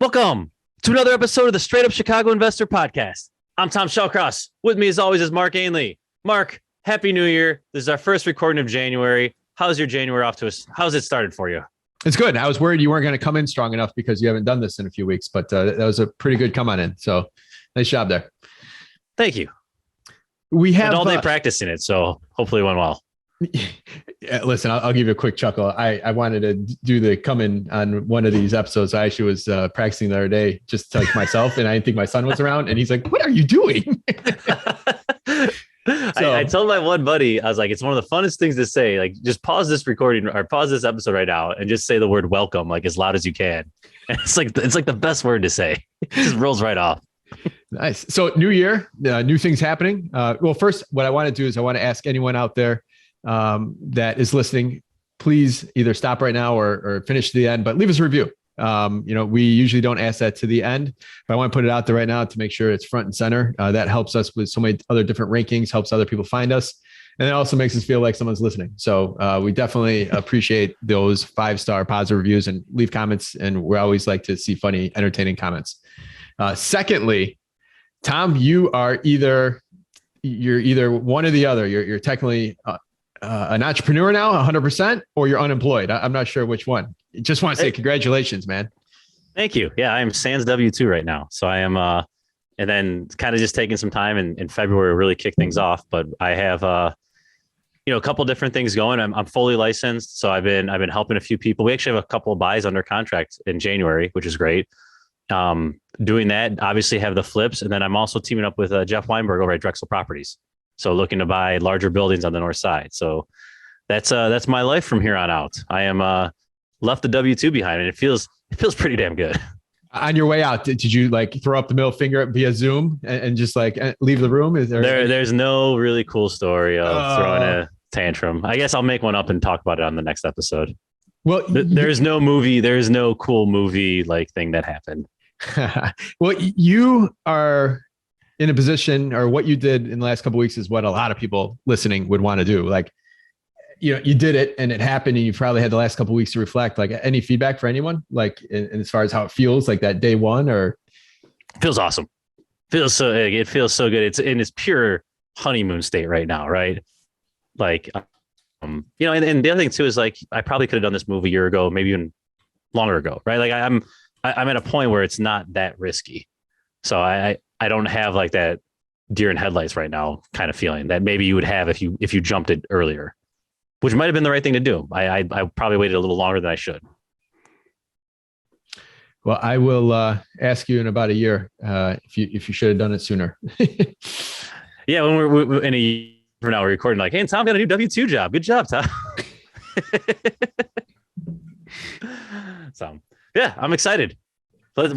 Welcome to another episode of the Straight Up Chicago Investor Podcast. I'm 𝗤𝘃𝗀𝘀. With me, as always, is Mark Ainley. Mark, Happy New Year. This is our first recording of January. How's your January off to us? How's it started for you? It's good. I was worried you weren't going to come in strong enough because you haven't done this in a few weeks, but that was a pretty good come on in. So nice job there. Thank you. We have all day practicing it, so hopefully it went well. Yeah, listen, I'll give you a quick chuckle. I wanted to do the come in on one of these episodes. I actually was practicing the other day just like myself, and I didn't think my son was around, and he's like, "What are you doing?" I told my one buddy, I was like, it's one of the funnest things to say. Like, just pause this recording or pause this episode right now and just say the word welcome, like as loud as you can. And it's like the best word to say. It just rolls right off. Nice. So new year, new things happening. Well, first, what I want to do is I want to ask anyone out there that is listening, please either stop right now or finish to the end, but leave us a review. We usually don't ask that to the end, but I want to put it out there right now to make sure it's front and center. That helps us with so many other different rankings, helps other people find us. And it also makes us feel like someone's listening. So we definitely appreciate those 5-star positive reviews and leave comments. And we always like to see funny, entertaining comments. Secondly, Tom, you're either one or the other. You're technically an entrepreneur now, 100%, or you're unemployed. I'm not sure which one. Just want to say congratulations, man. Thank you. Yeah, I am sans W-2 right now. So I am, and then kind of just taking some time in February to really kick things off. But I have, a couple different things going. I'm fully licensed. So I've been helping a few people. We actually have a couple of buys under contract in January, which is great. Doing that, obviously have the flips. And then I'm also teaming up with Jeff Weinberg over at Drexel Properties. So looking to buy larger buildings on the north side. So that's my life from here on out. I am left the W-2 behind, and it feels pretty damn good. On your way out, did you like throw up the middle finger via Zoom and just like leave the room? Is there's no really cool story of throwing a tantrum. I guess I'll make one up and talk about it on the next episode. Well, there's no movie. There's no cool movie like thing that happened. Well, you are in a position, or what you did in the last couple of weeks is what a lot of people listening would want to do. Like, you did it and it happened, and you probably had the last couple of weeks to reflect. Like, any feedback for anyone, like in as far as how it feels, like that day one? Or it feels awesome. It feels so good. It's in its pure honeymoon state right now, right? Like, and the other thing too is like, I probably could have done this move a year ago, maybe even longer ago, right? Like I'm at a point where it's not that risky. So I don't have like that deer in headlights right now kind of feeling that maybe you would have if you jumped it earlier, which might have been the right thing to do. I probably waited a little longer than I should. Well, I will ask you in about a year if you should have done it sooner. Yeah, when we're in a year from now, we're recording like, hey, Tom got a new W-2 job. Good job, Tom. So yeah, I'm excited. Let's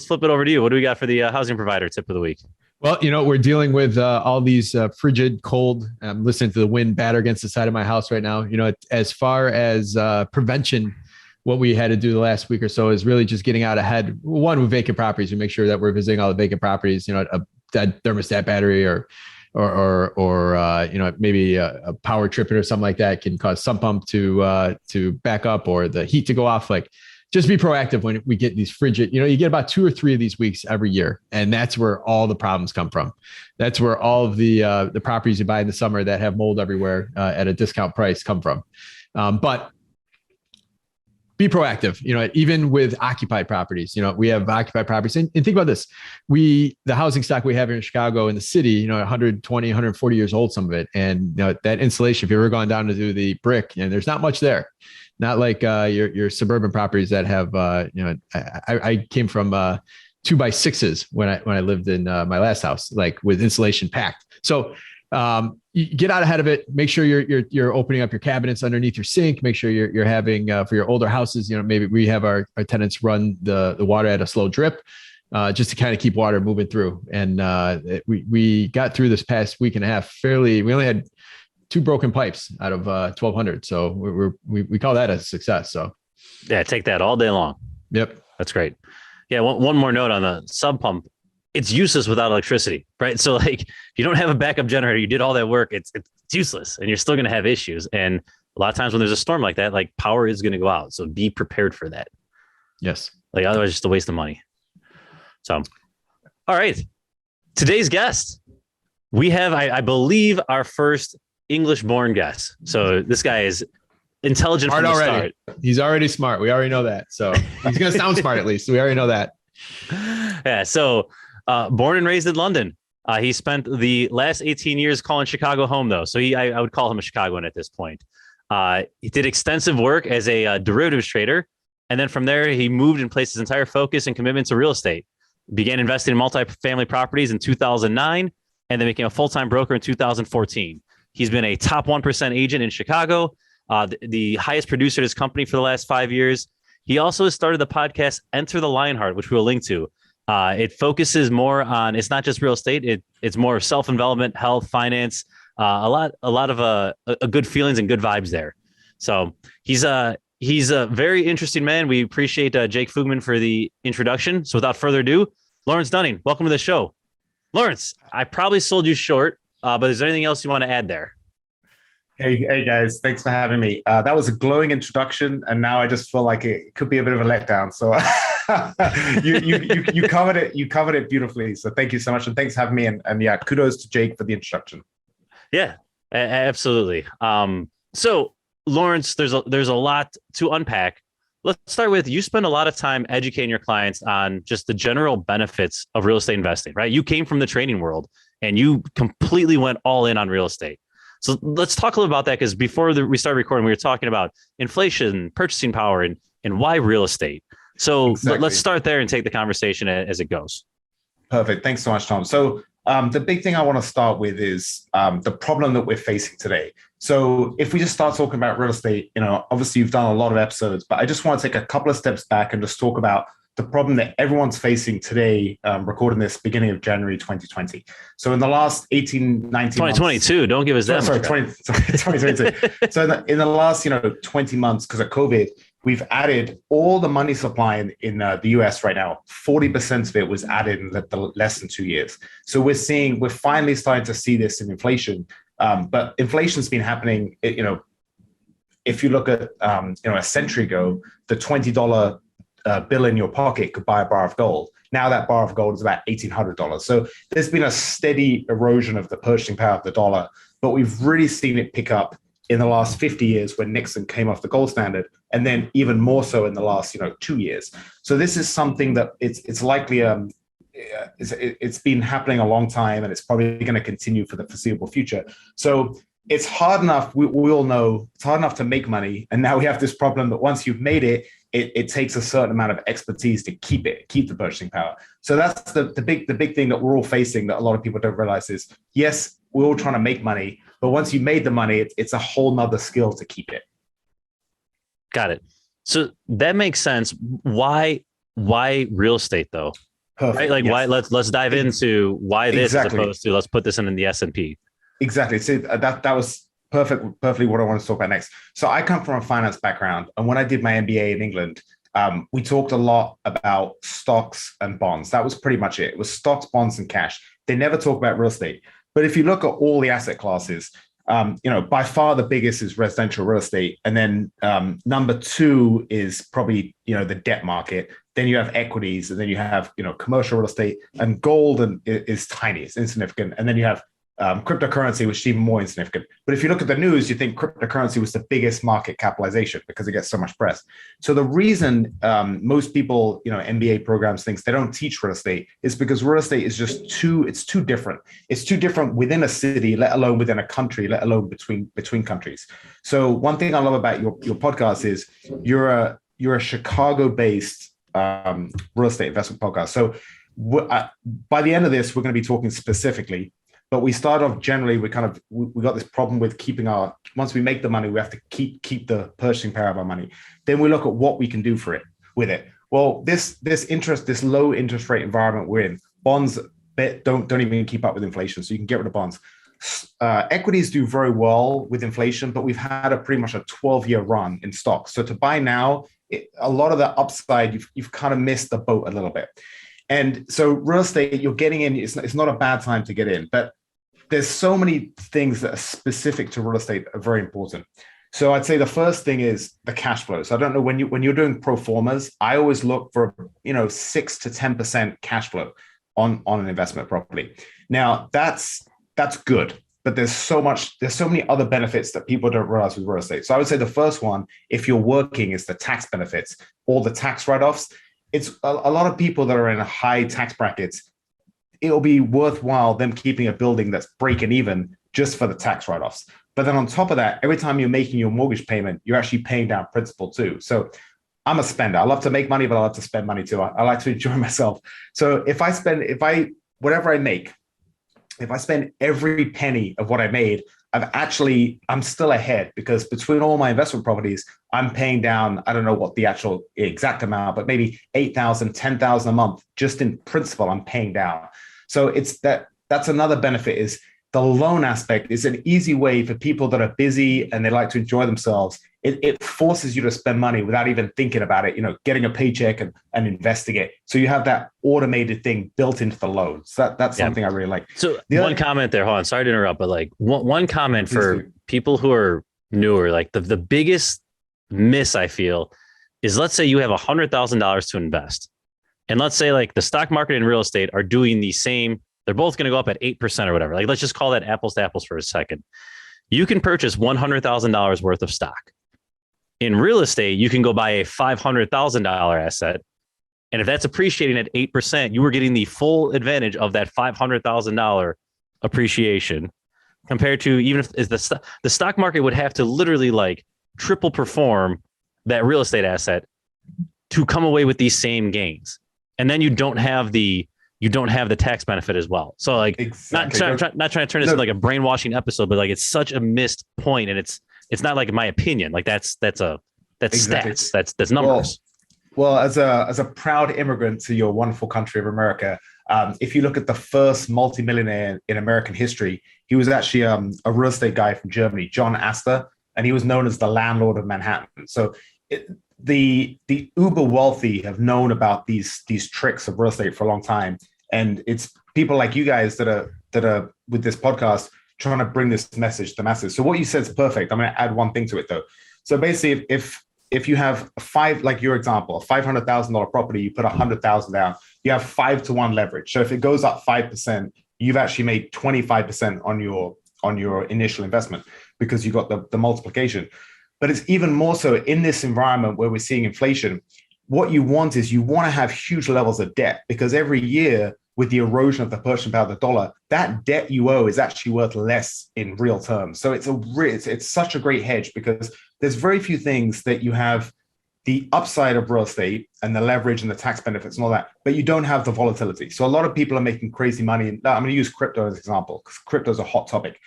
flip it over to you. What do we got for the housing provider tip of the week? Well, we're dealing with all these frigid, cold. I'm listening to the wind batter against the side of my house right now. As far as prevention, what we had to do the last week or so is really just getting out ahead. One, with vacant properties, we make sure that we're visiting all the vacant properties. A dead thermostat battery or maybe a power tripping or something like that can cause sump pump to back up or the heat to go off. Like, just be proactive when we get these frigid, you get about 2 or 3 of these weeks every year. And that's where all the problems come from. That's where all of the properties you buy in the summer that have mold everywhere at a discount price come from. But be proactive, even with occupied properties. We have occupied properties. And think about this. The housing stock we have here in Chicago in the city, 120, 140 years old, some of it. And that insulation, if you ever gone down to do the brick, there's not much there. Not like your suburban properties that have, I came from 2x6s when I lived in my last house, like with insulation packed. So you get out ahead of it. Make sure you're opening up your cabinets underneath your sink. Make sure you're having for your older houses. Maybe we have our tenants run the water at a slow drip, just to kind of keep water moving through. And we got through this past week and a half fairly. We only had 2 broken pipes out of 1,200. So we call that a success. So yeah, take that all day long. Yep. That's great. Yeah. One more note on the sub pump. It's useless without electricity, right? So like, if you don't have a backup generator, you did all that work, it's useless, and you're still going to have issues. And a lot of times when there's a storm like that, like power is going to go out. So be prepared for that. Yes. Like otherwise, it's just a waste of money. So, all right. Today's guest, we have, I believe, our first English-born guest. So this guy is intelligent Smart from the already. start. He's already smart. We already know that. So he's going to sound smart at least. We already know that. Yeah. So born and raised in London. He spent the last 18 years calling Chicago home, though. So I would call him a Chicagoan at this point. He did extensive work as a derivatives trader. And then from there, he moved and placed his entire focus and commitment to real estate. Began investing in multifamily properties in 2009, and then became a full-time broker in 2014. He's been a top 1% agent in Chicago, the highest producer at his company for the last 5 years. He also has started the podcast Enter the Lionheart, which we'll link to. It focuses more on, it's not just real estate. It's more self-development, health, finance, a lot of good feelings and good vibes there. So he's a very interesting man. We appreciate Jake Fugman for the introduction. So without further ado, Lawrence Dunning, welcome to the show. Lawrence, I probably sold you short, but is there anything else you want to add there? Hey guys, thanks for having me. That was a glowing introduction, and now I just feel like it could be a bit of a letdown. So you covered it. You covered it beautifully. So thank you so much, and thanks for having me. And yeah, kudos to Jake for the introduction. Yeah, absolutely. So Lawrence, there's a lot to unpack. Let's start with, you spend a lot of time educating your clients on just the general benefits of real estate investing, right? You came from the trading world and you completely went all in on real estate. So let's talk a little about that, because before we started recording, we were talking about inflation, purchasing power, and why real estate. So exactly. Let's start there and take the conversation as it goes. Perfect. Thanks so much, Tom. So the big thing I want to start with is the problem that we're facing today. So if we just start talking about real estate, obviously you've done a lot of episodes, but I just want to take a couple of steps back and just talk about the problem that everyone's facing today, recording this beginning of January 2020. So in the last 18, 19 2022, months, don't give us that. Sorry, 2022. So in the last 20 months, because of COVID, we've added all the money supply in the US right now. 40% of it was added in less than 2 years. So we're finally starting to see this in inflation. But inflation's been happening, if you look at, a century ago, the $20 bill in your pocket could buy a bar of gold. Now that bar of gold is about $1,800. So there's been a steady erosion of the purchasing power of the dollar, but we've really seen it pick up in the last 50 years when Nixon came off the gold standard, and then even more so in the last 2 years. So this is something that it's likely it's been happening a long time, and it's probably going to continue for the foreseeable future. So it's hard enough. We all know it's hard enough to make money, and now we have this problem that once you've made it, it takes a certain amount of expertise to keep the purchasing power. So that's the big thing that we're all facing, that a lot of people don't realize is, yes, we're all trying to make money, but once you made the money, it's a whole nother skill to keep it. Got it. So that makes sense. Why real estate though? Perfect. Right? Like, yes. Why? Let's dive into why this, exactly, as opposed to let's put this in the S&P. Exactly. So that was perfectly what I want to talk about next. So I come from a finance background, and when I did my MBA in England, we talked a lot about stocks and bonds. That was pretty much it. It was stocks, bonds, and cash. They never talk about real estate. But if you look at all the asset classes, by far the biggest is residential real estate, and then number two is probably the debt market. Then you have equities, and then you have commercial real estate, and gold is tiny, it's insignificant, and then you have cryptocurrency, which is even more insignificant. But if you look at the news, you think cryptocurrency was the biggest market capitalization because it gets so much press. So the reason most people, MBA programs thinks they don't teach real estate is because real estate is just too different. It's too different within a city, let alone within a country, let alone between countries. So one thing I love about your podcast is you're a Chicago-based real estate investment podcast. So by the end of this, we're going to be talking specifically. But we start off generally, we got this problem with once we make the money, we have to keep the purchasing power of our money. Then we look at what we can do with it. Well, this low interest rate environment we're in, bonds don't even keep up with inflation. So you can get rid of bonds. Equities do very well with inflation, but we've had pretty much a 12-year run in stocks. So to buy now, a lot of the upside, you've kind of missed the boat a little bit. And so real estate, you're getting in, it's not a bad time to get in, but there's so many things that are specific to real estate that are very important. So I'd say the first thing is the cash flow. So I don't know when you're doing pro formas, I always look for 6 to 10% cash flow on an investment property. Now that's good, but there's so many other benefits that people don't realize with real estate. So I would say the first one, if you're working, is the tax benefits or the tax write-offs. It's a lot of people that are in high tax brackets. It'll be worthwhile them keeping a building that's breaking even just for the tax write-offs. But then on top of that, every time you're making your mortgage payment, you're actually paying down principal too. So I'm a spender. I love to make money, but I love to spend money too. I like to enjoy myself. So if I spend every penny of what I made, I'm still ahead, because between all my investment properties, I'm paying down, I don't know what the actual exact amount, but maybe 8,000, 10,000 a month just in principal I'm paying down. So that's another benefit, is the loan aspect is an easy way for people that are busy and they like to enjoy themselves. It forces you to spend money without even thinking about it, getting a paycheck and investing it. So you have that automated thing built into the loan. So that's something I really like. So one comment there, hold on, sorry to interrupt, but like one comment for people who are newer, like the biggest miss I feel is, let's say you have $100,000 to invest. And let's say like the stock market and real estate are doing the same. They're both going to go up at 8% or whatever. Like, let's just call that apples to apples for a second. You can purchase $100,000 worth of stock. In real estate, you can go buy a $500,000 asset. And if that's appreciating at 8%, you were getting the full advantage of that $500,000 appreciation, compared to even if the stock market would have to literally like triple perform that real estate asset to come away with these same gains. And then you don't have the tax benefit as well. So like, exactly. not trying to turn this into like a brainwashing episode, but like, it's such a missed point, and it's not like my opinion. Like that's exactly. Stats. That's numbers. Well, as a proud immigrant to your wonderful country of America, if you look at the first multimillionaire in American history, he was actually a real estate guy from Germany, John Astor, and he was known as the landlord of Manhattan. So the uber wealthy have known about these tricks of real estate for a long time, and it's people like you guys that are with this podcast trying to bring this message to the masses. So what you said is perfect. I'm going to add one thing to it though. So basically, if you have like your example, a $500,000 property, you put 100,000 down, you have 5-to-1 leverage. So if it goes up 5%, you've actually made 25% on your initial investment, because you got the multiplication. But it's even more so in this environment where we're seeing inflation. What you want to have huge levels of debt, because every year with the erosion of the purchasing power of the dollar, that debt you owe is actually worth less in real terms. So it's such a great hedge, because there's very few things that you have the upside of real estate and the leverage and the tax benefits and all that, but you don't have the volatility. So a lot of people are making crazy money. I'm going to use crypto as an example, because crypto is a hot topic.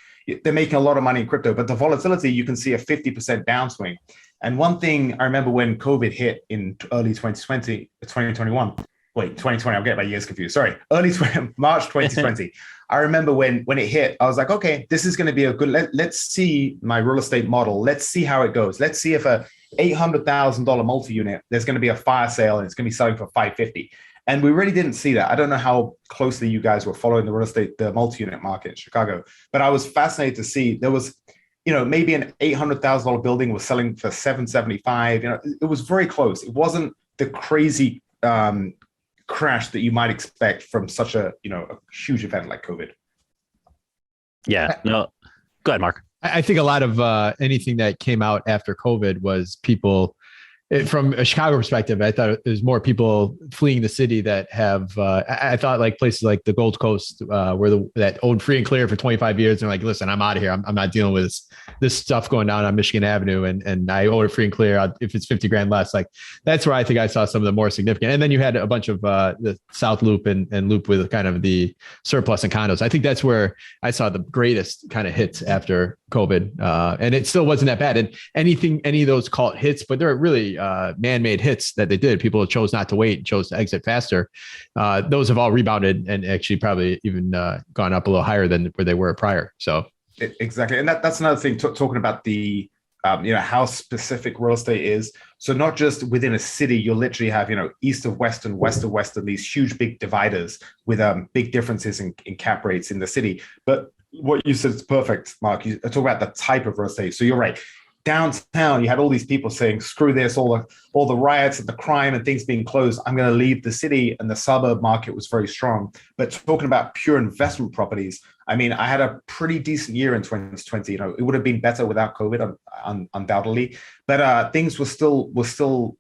They're making a lot of money in crypto, but the volatility, you can see a 50% downswing. And one thing I remember when COVID hit in early 2020, I'm getting my years confused. Sorry, March 2020. I remember when it hit, I was like, okay, this is going to be a good, let's see my real estate model. Let's see how it goes. Let's see if a $800,000 multi-unit, there's going to be a fire sale and it's going to be selling for $550. And we really didn't see that. I don't know how closely you guys were following the multi-unit market in Chicago, but I was fascinated to see there was, maybe an $800,000 building was selling for $775. It was very close. It wasn't the crazy crash that you might expect from such a huge event like COVID. Yeah, no, go ahead, Mark. I think a lot of anything that came out after COVID was people. From a Chicago perspective, I thought there's more people fleeing the city that have. I thought like places like the Gold Coast, where that owned free and clear for 25 years, and like, listen, I'm out of here. I'm not dealing with this stuff going down on Michigan Avenue, and I own it free and clear. If it's 50 grand less, like that's where I think I saw some of the more significant. And then you had a bunch of the South Loop and Loop with kind of the surplus and condos. I think that's where I saw the greatest kind of hits after COVID, and it still wasn't that bad. And any of those call it hits, but they're really man-made hits that they did. People chose not to wait, chose to exit faster. Those have all rebounded and actually probably even gone up a little higher than where they were prior. So exactly, and that's another thing. Talking about the how specific real estate is. So not just within a city, you'll literally have east of western, west of western, these huge big dividers with big differences in cap rates in the city. But what you said is perfect, Mark. You talk about the type of real estate. So you're right. downtown, you had all these people saying, screw this, all the riots and the crime and things being closed. I'm going to leave the city, and the suburb market was very strong. But talking about pure investment properties, I mean, I had a pretty decent year in 2020. You know, it would have been better without COVID, undoubtedly. But things were still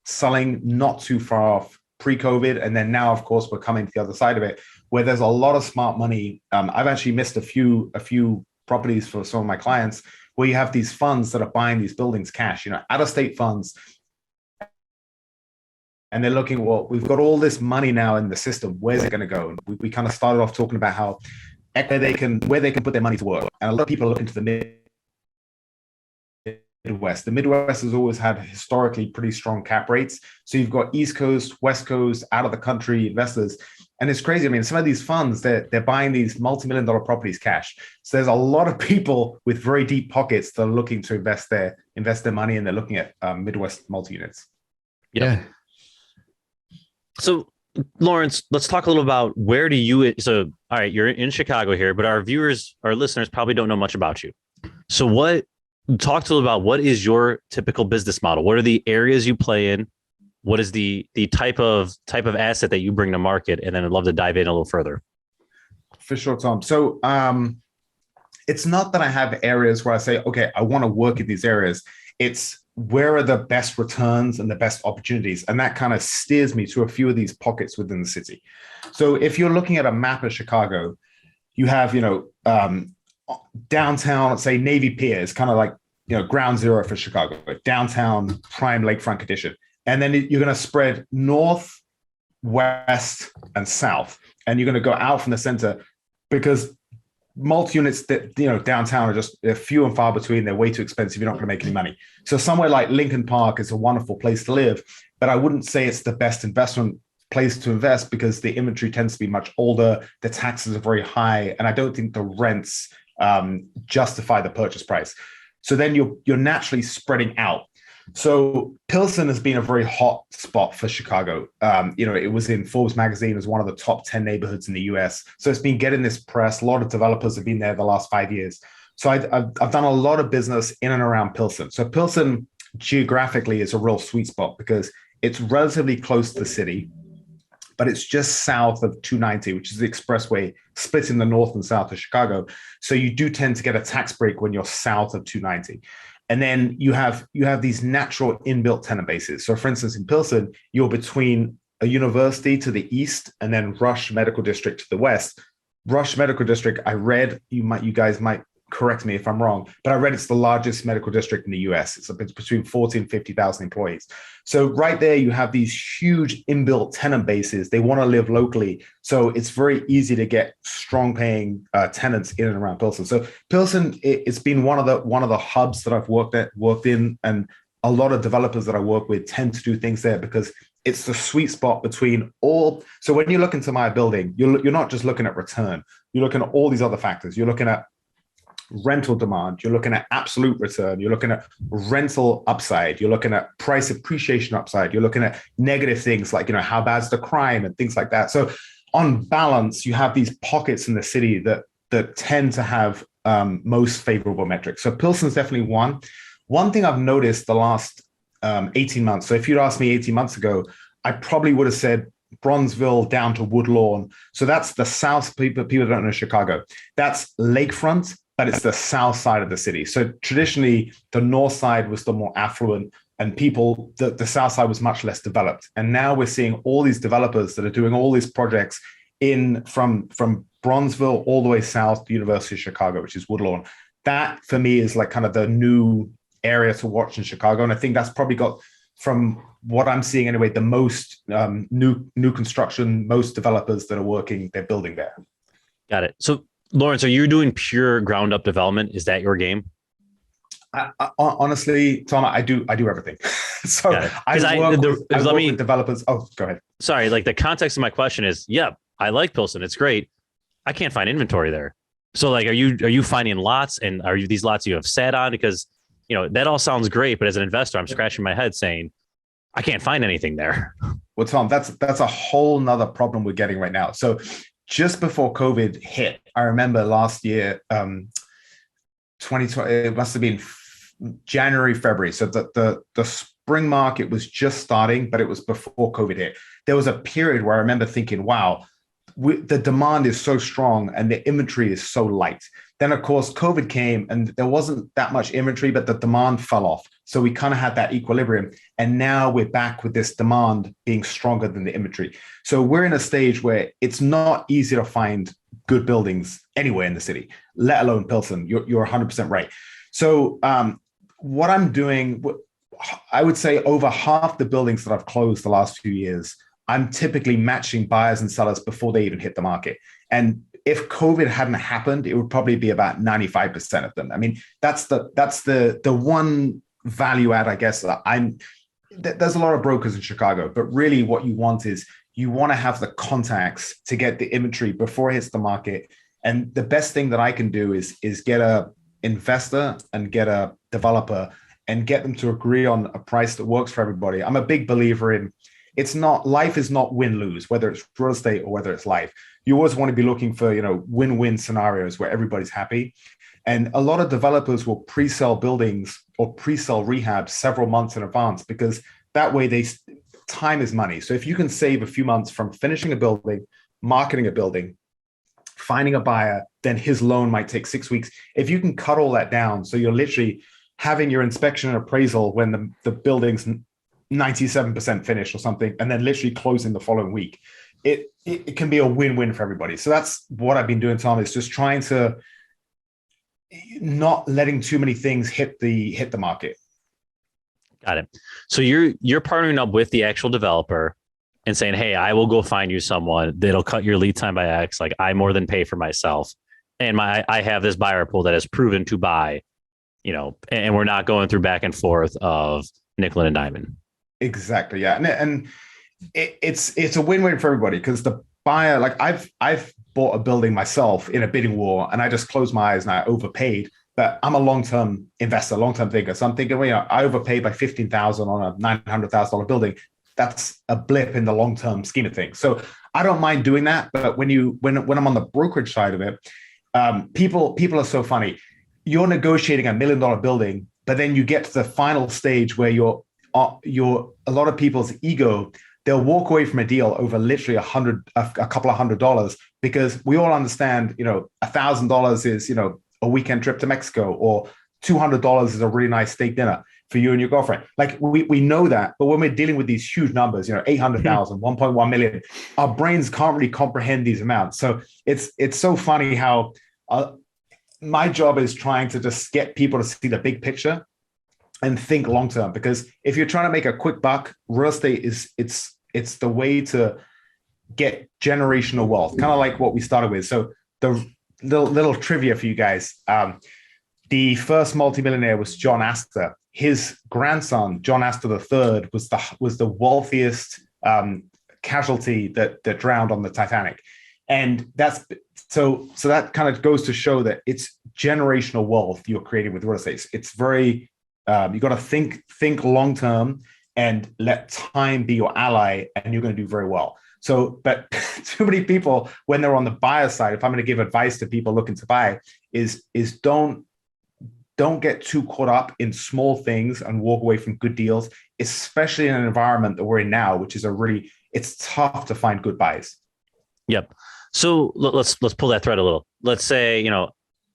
selling not too far off pre-COVID. And then now, of course, we're coming to the other side of it, where there's a lot of smart money. I've actually missed a few properties for some of my clients, where you have these funds that are buying these buildings cash, you know, out-of-state funds. And they're looking, well, we've got all this money now in the system. Where's it going to go? And we kind of started off talking about how where they can put their money to work. And a lot of people are looking to the Midwest. The Midwest has always had historically pretty strong cap rates. So you've got East Coast, West Coast, out of the country investors. And it's crazy. I mean, some of these funds, they're buying these multi-million-dollar properties cash. So there's a lot of people with very deep pockets that are looking to invest their money, and they're looking at Midwest multi-units. Yeah. So Lawrence, let's talk a little about where do you, so, all right, you're in Chicago here, but our listeners probably don't know much about you. So talk to us about what is your typical business model? What are the areas you play in? What is the type of asset that you bring to market? And then I'd love to dive in a little further. For sure, Tom. So it's not that I have areas where I say, okay, I want to work in these areas. It's where are the best returns and the best opportunities? And that kind of steers me to a few of these pockets within the city. So if you're looking at a map of Chicago, you have, downtown, let's say Navy Pier is kind of like, ground zero for Chicago, downtown prime lakefront condition. And then you're going to spread north, west, and south. And you're going to go out from the center, because multi-units that, downtown are just, they're few and far between. They're way too expensive. You're not going to make any money. So somewhere like Lincoln Park is a wonderful place to live, but I wouldn't say it's the best investment place to invest, because the inventory tends to be much older. The taxes are very high. And I don't think the rents justify the purchase price. So then you're naturally spreading out. So Pilsen has been a very hot spot for Chicago. It was in Forbes magazine as one of the top 10 neighborhoods in the US. So it's been getting this press. A lot of developers have been there the last 5 years. So I've done a lot of business in and around Pilsen. So Pilsen geographically is a real sweet spot, because it's relatively close to the city, but it's just south of 290, which is the expressway splitting the north and south of Chicago. So you do tend to get a tax break when you're south of 290. And then you have these natural inbuilt tenant bases. So for instance, in Pilsen, you're between a university to the east and then Rush Medical District to the west. Rush Medical District, I read, you guys might correct me if I'm wrong, but I read it's the largest medical district in the US. It's between 40 and 50,000 employees. So right there, you have these huge inbuilt tenant bases. They want to live locally. So it's very easy to get strong paying tenants in and around Pilsen. So Pilsen, it's been one of the hubs that I've worked in, and a lot of developers that I work with tend to do things there, because it's the sweet spot between all. So when you look into my building, you're not just looking at return. You're looking at all these other factors. You're looking at rental demand, you're looking at absolute return, you're looking at rental upside, you're looking at price appreciation upside, you're looking at negative things like, how bad's the crime and things like that. So on balance, you have these pockets in the city that tend to have most favorable metrics. So Pilsen's definitely one. One thing I've noticed the last 18 months. So if you'd asked me 18 months ago, I probably would have said Bronzeville down to Woodlawn. So that's the south. People don't know Chicago. That's lakefront, but it's the south side of the city. So traditionally, the north side was the more affluent, and the south side was much less developed. And now we're seeing all these developers that are doing all these projects from Bronzeville all the way south to University of Chicago, which is Woodlawn. That for me is like kind of the new area to watch in Chicago. And I think that's probably got, from what I'm seeing anyway, the most new construction, most developers that are working, they're building there. Got it. So Lawrence, are you doing pure ground up development? Is that your game? I, honestly, Tom, I do everything. So I work with developers. Oh, go ahead. Sorry, like the context of my question is, I like Pilsen. It's great. I can't find inventory there. So like, are you finding lots, and are these lots you have sat on? Because, that all sounds great, but as an investor, I'm scratching my head saying, I can't find anything there. Well, Tom, that's a whole nother problem we're getting right now. So just before COVID hit, I remember last year, 2020, it must have been January, February. So the spring market was just starting, but it was before COVID hit. There was a period where I remember thinking, wow, the demand is so strong and the inventory is so light. Then, of course, COVID came and there wasn't that much inventory, but the demand fell off. So we kind of had that equilibrium. And now we're back with this demand being stronger than the inventory. So we're in a stage where it's not easy to find good buildings anywhere in the city, let alone Pilsen. You're 100% right. So what I'm doing, I would say over half the buildings that I've closed the last few years, I'm typically matching buyers and sellers before they even hit the market. And if COVID hadn't happened, it would probably be about 95% of them. I mean, that's the one value add, I guess. There's a lot of brokers in Chicago, but really what you want is you want to have the contacts to get the inventory before it hits the market. And the best thing that I can do is get a investor and get a developer and get them to agree on a price that works for everybody. I'm a big believer in life is not win-lose, whether it's real estate or whether it's life. You always want to be looking for, win-win scenarios where everybody's happy. And a lot of developers will pre-sell buildings or pre-sell rehab several months in advance because that way time is money. So if you can save a few months from finishing a building, marketing a building, finding a buyer, then his loan might take 6 weeks. If you can cut all that down, so you're literally having your inspection and appraisal when the building's 97% finished or something, and then literally closing the following week, it can be a win-win for everybody. So that's what I've been doing, Tom, is just trying to not letting too many things hit the market. Got it. So you're partnering up with the actual developer and saying, hey, I will go find you someone that'll cut your lead time by X. Like I more than pay for myself. And I have this buyer pool that has proven to buy, and we're not going through back and forth of nickel and diamond. Exactly. Yeah. And it's a win-win for everybody because the buyer, like I've bought a building myself in a bidding war and I just closed my eyes and I overpaid, but I'm a long-term investor, long-term thinker. So I'm thinking, I overpaid by $15,000 on a $900,000 building. That's a blip in the long-term scheme of things. So I don't mind doing that. But when I'm on the brokerage side of it, people are so funny. You're negotiating $1 million building, but then you get to the final stage where a lot of people's ego, they'll walk away from a deal over literally a couple of $100 because we all understand, $1,000 is, a weekend trip to Mexico, or $200 is a really nice steak dinner for you and your girlfriend. Like we know that, but when we're dealing with these huge numbers, 800,000, 1.1 million, our brains can't really comprehend these amounts. So it's so funny how my job is trying to just get people to see the big picture and think long term, because if you're trying to make a quick buck, real estate it's the way to get generational wealth, kind of like what we started with. So the little trivia for you guys. The first multimillionaire was John Astor. His grandson, John Astor III, was the wealthiest casualty that drowned on the Titanic. And that's so that kind of goes to show that it's generational wealth you're creating with real estate. It's very you got to think long term and let time be your ally, and you're going to do very well. So, but too many people, when they're on the buyer side, if I'm going to give advice to people looking to buy, is don't get too caught up in small things and walk away from good deals, especially in an environment that we're in now, which is it's tough to find good buys. Yep. So let's pull that thread a little. Let's say,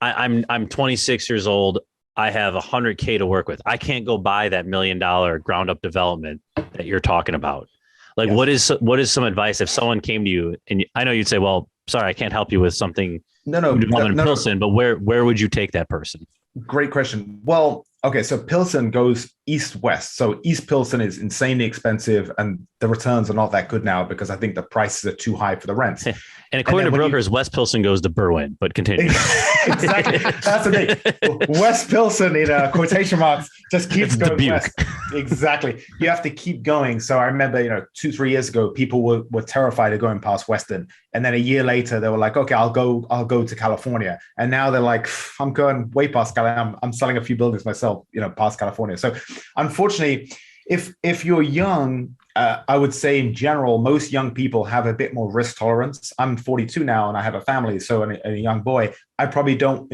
I'm 26 years old. I have $100K to work with. I can't go buy that $1 million ground up development that you're talking about. Like, yes. What is some advice if someone came to you, and I know you'd say, well, sorry, I can't help you with something in Pilsen, but where would you take that person? Great question. Well, okay, so Pilsen goes east-west. So East Pilsen is insanely expensive, and the returns are not that good now because I think the prices are too high for the rents. And according to brokers, West Pilsen goes to Berwyn, but continue. Exactly. That's the thing. West Pilsen, in quotation marks, just keeps going west. Exactly. You have to keep going. So I remember, 2-3 years ago, people were terrified of going past Western. And then a year later, they were like, okay, I'll go to California. And now they're like, I'm going way past California. I'm selling a few buildings myself, past California. So unfortunately, if you're young, I would say in general, most young people have a bit more risk tolerance. I'm 42 now and I have a family, so and a young boy. I probably don't,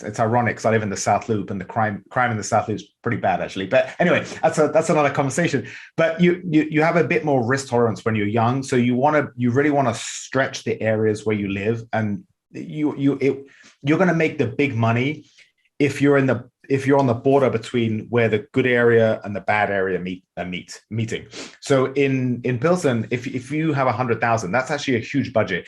it's ironic because I live in the South Loop, and the crime in the South Loop is pretty bad, actually. But anyway, that's another conversation. But you have a bit more risk tolerance when you're young, so you really want to stretch the areas where you live, and you're going to make the big money if you're on the border between where the good area and the bad area meeting. So in Pilsen, if you have 100,000, that's actually a huge budget.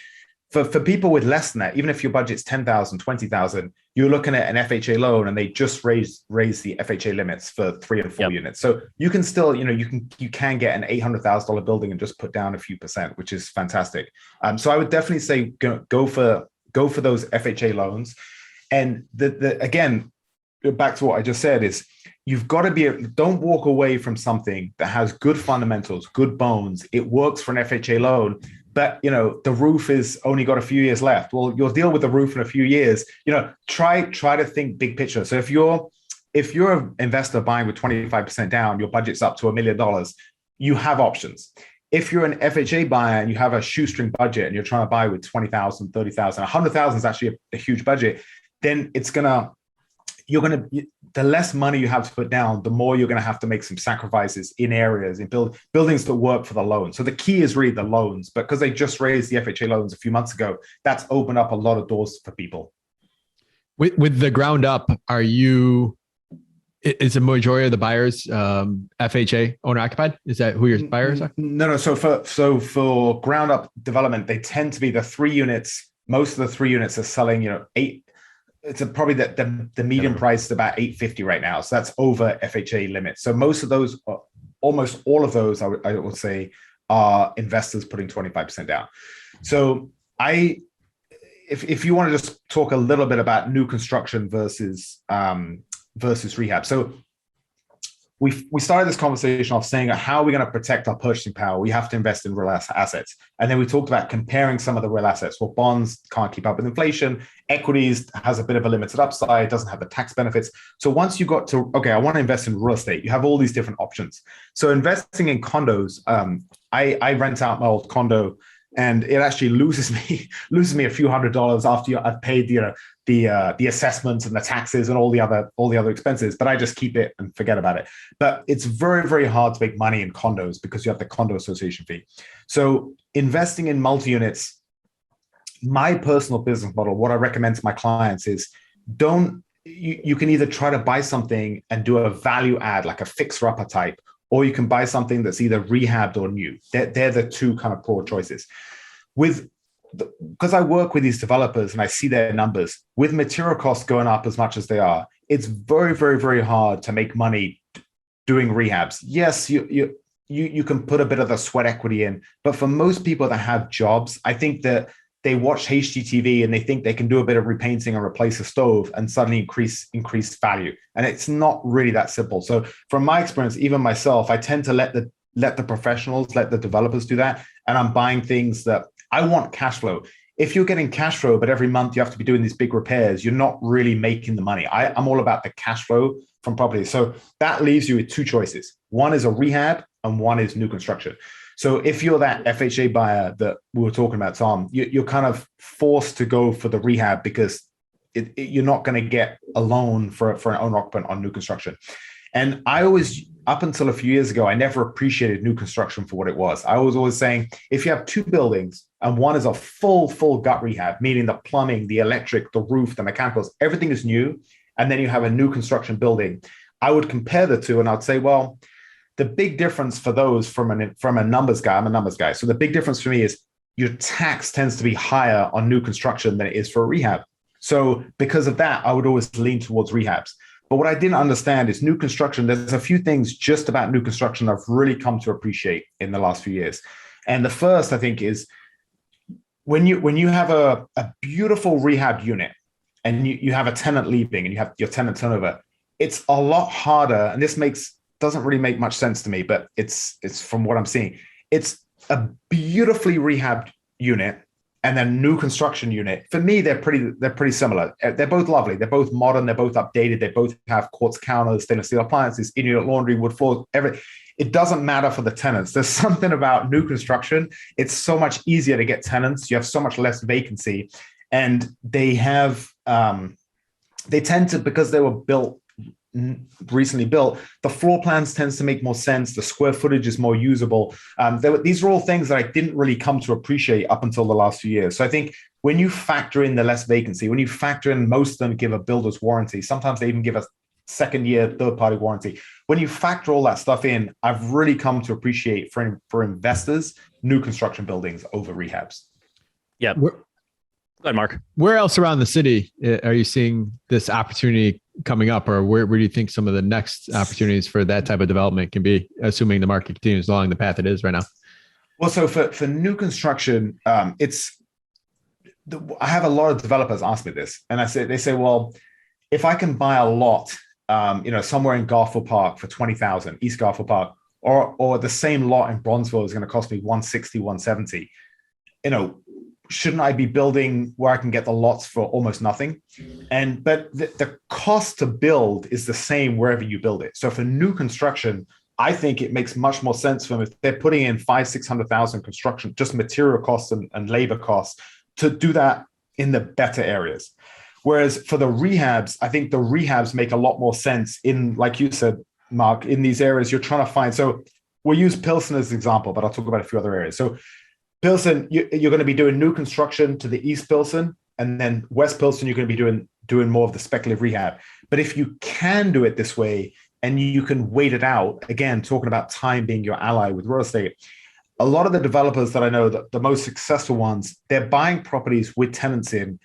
For people with less than that, even if your budget's 10,000, 20,000, you're looking at an FHA loan, and they just raise the FHA limits for 3 and 4 units. So you can still, you can get an $800,000 building and just put down a few percent, which is fantastic. So I would definitely say go for those FHA loans. And again, back to what I just said is you've got to don't walk away from something that has good fundamentals, good bones. It works for an FHA loan, but the roof is only got a few years left. Well, you'll deal with the roof in a few years. Try to think big picture. So if you're an investor buying with 25% down, your budget's up to $1 million, you have options. If you're an FHA buyer and you have a shoestring budget and you're trying to buy with 20,000, 30,000, 100,000 is actually a huge budget, then the less money you have to put down, the more you're going to have to make some sacrifices in areas, in buildings that work for the loan. So the key is really the loans, but because they just raised the FHA loans a few months ago, that's opened up a lot of doors for people. With the ground up, is the majority of the buyers FHA owner occupied? Is that who your buyers are? No. So for ground up development, they tend to be the 3 units. Most of the 3 units are selling, 8. It's probably the median price is about $850 right now. So that's over FHA limits. So most of those, almost all of those, I would say, are investors putting 25% down. So if you want to just talk a little bit about new construction versus rehab. So we started this conversation off saying, how are we going to protect our purchasing power? We have to invest in real assets. And then we talked about comparing some of the real assets. Well, bonds can't keep up with inflation. Equities has a bit of a limited upside, doesn't have the tax benefits. So once you got to, okay, I want to invest in real estate, you have all these different options. So investing in condos, I rent out my old condo, and it actually loses me a few $100s after I've paid the assessments and the taxes and all the other expenses, but I just keep it and forget about it. But it's very, very hard to make money in condos because you have the condo association fee. So investing in multi-units, my personal business model, what I recommend to my clients is you can either try to buy something and do a value add, like a fixer-upper type, or you can buy something that's either rehabbed or new. They're the two kind of broad choices. Because I work with these developers and I see their numbers, with material costs going up as much as they are, it's very, very, very hard to make money doing rehabs. Yes, you can put a bit of the sweat equity in, but for most people that have jobs, I think that they watch HGTV and they think they can do a bit of repainting and replace a stove and suddenly increase value. And it's not really that simple. So from my experience, even myself, I tend to let the professionals, let the developers do that. And I'm buying things that I want cash flow. If you're getting cash flow, but every month you have to be doing these big repairs, you're not really making the money. I'm all about the cash flow from property. So that leaves you with 2 choices. One is a rehab and one is new construction. So if you're that FHA buyer that we were talking about, Tom, you're kind of forced to go for the rehab because you're not going to get a loan for an owner occupant on new construction. And I always, up until a few years ago, I never appreciated new construction for what it was. I was always saying, if you have 2 buildings and one is a full gut rehab, meaning the plumbing, the electric, the roof, the mechanicals, everything is new, and then you have a new construction building, I would compare the two and I'd say, well, the big difference for those from a numbers guy, I'm a numbers guy. So the big difference for me is your tax tends to be higher on new construction than it is for a rehab. So because of that, I would always lean towards rehabs. But what I didn't understand is new construction. There's a few things just about new construction I've really come to appreciate in the last few years. And the first, I think, is when you have a beautiful rehab unit and you have a tenant leaving and you have your tenant turnover, it's a lot harder. And this doesn't really make much sense to me, but it's from what I'm seeing. It's a beautifully rehabbed unit and then new construction unit. For me, they're pretty similar. They're both lovely. They're both modern. They're both updated. They both have quartz counters, stainless steel appliances, in-unit laundry, wood floors, everything. It doesn't matter for the tenants. There's something about new construction. It's so much easier to get tenants. You have so much less vacancy, and they have they tend to, because they were recently built, the floor plans tends to make more sense. The square footage is more usable. These are all things that I didn't really come to appreciate up until the last few years. So I think when you factor in the less vacancy, when you factor in most of them give a builder's warranty, sometimes they even give a second year, third party warranty. When you factor all that stuff in, I've really come to appreciate for investors, new construction buildings over rehabs. Yeah. Go ahead, Mark. Where else around the city are you seeing this opportunity coming up, or where do you think some of the next opportunities for that type of development can be, assuming the market continues along the path it is right now? Well, so for new construction, I have a lot of developers ask me this, and they say, well, if I can buy a lot, somewhere in Garfield Park for 20,000, East Garfield Park, or the same lot in Bronzeville is going to cost me 160, 170, shouldn't I be building where I can get the lots for almost nothing? But the cost to build is the same wherever you build it. So for new construction, I think it makes much more sense for them if they're putting in 500,000-600,000 construction, just material costs and labor costs, to do that in the better areas. Whereas for the rehabs, I think the rehabs make a lot more sense in, like you said, Mark, in these areas you're trying to find. So we'll use Pilsen as an example, but I'll talk about a few other areas. So Pilsen, you're going to be doing new construction to the East Pilsen, and then West Pilsen, you're going to be doing more of the speculative rehab. But if you can do it this way and you can wait it out, again, talking about time being your ally with real estate, a lot of the developers that I know, the most successful ones, they're buying properties with tenants in,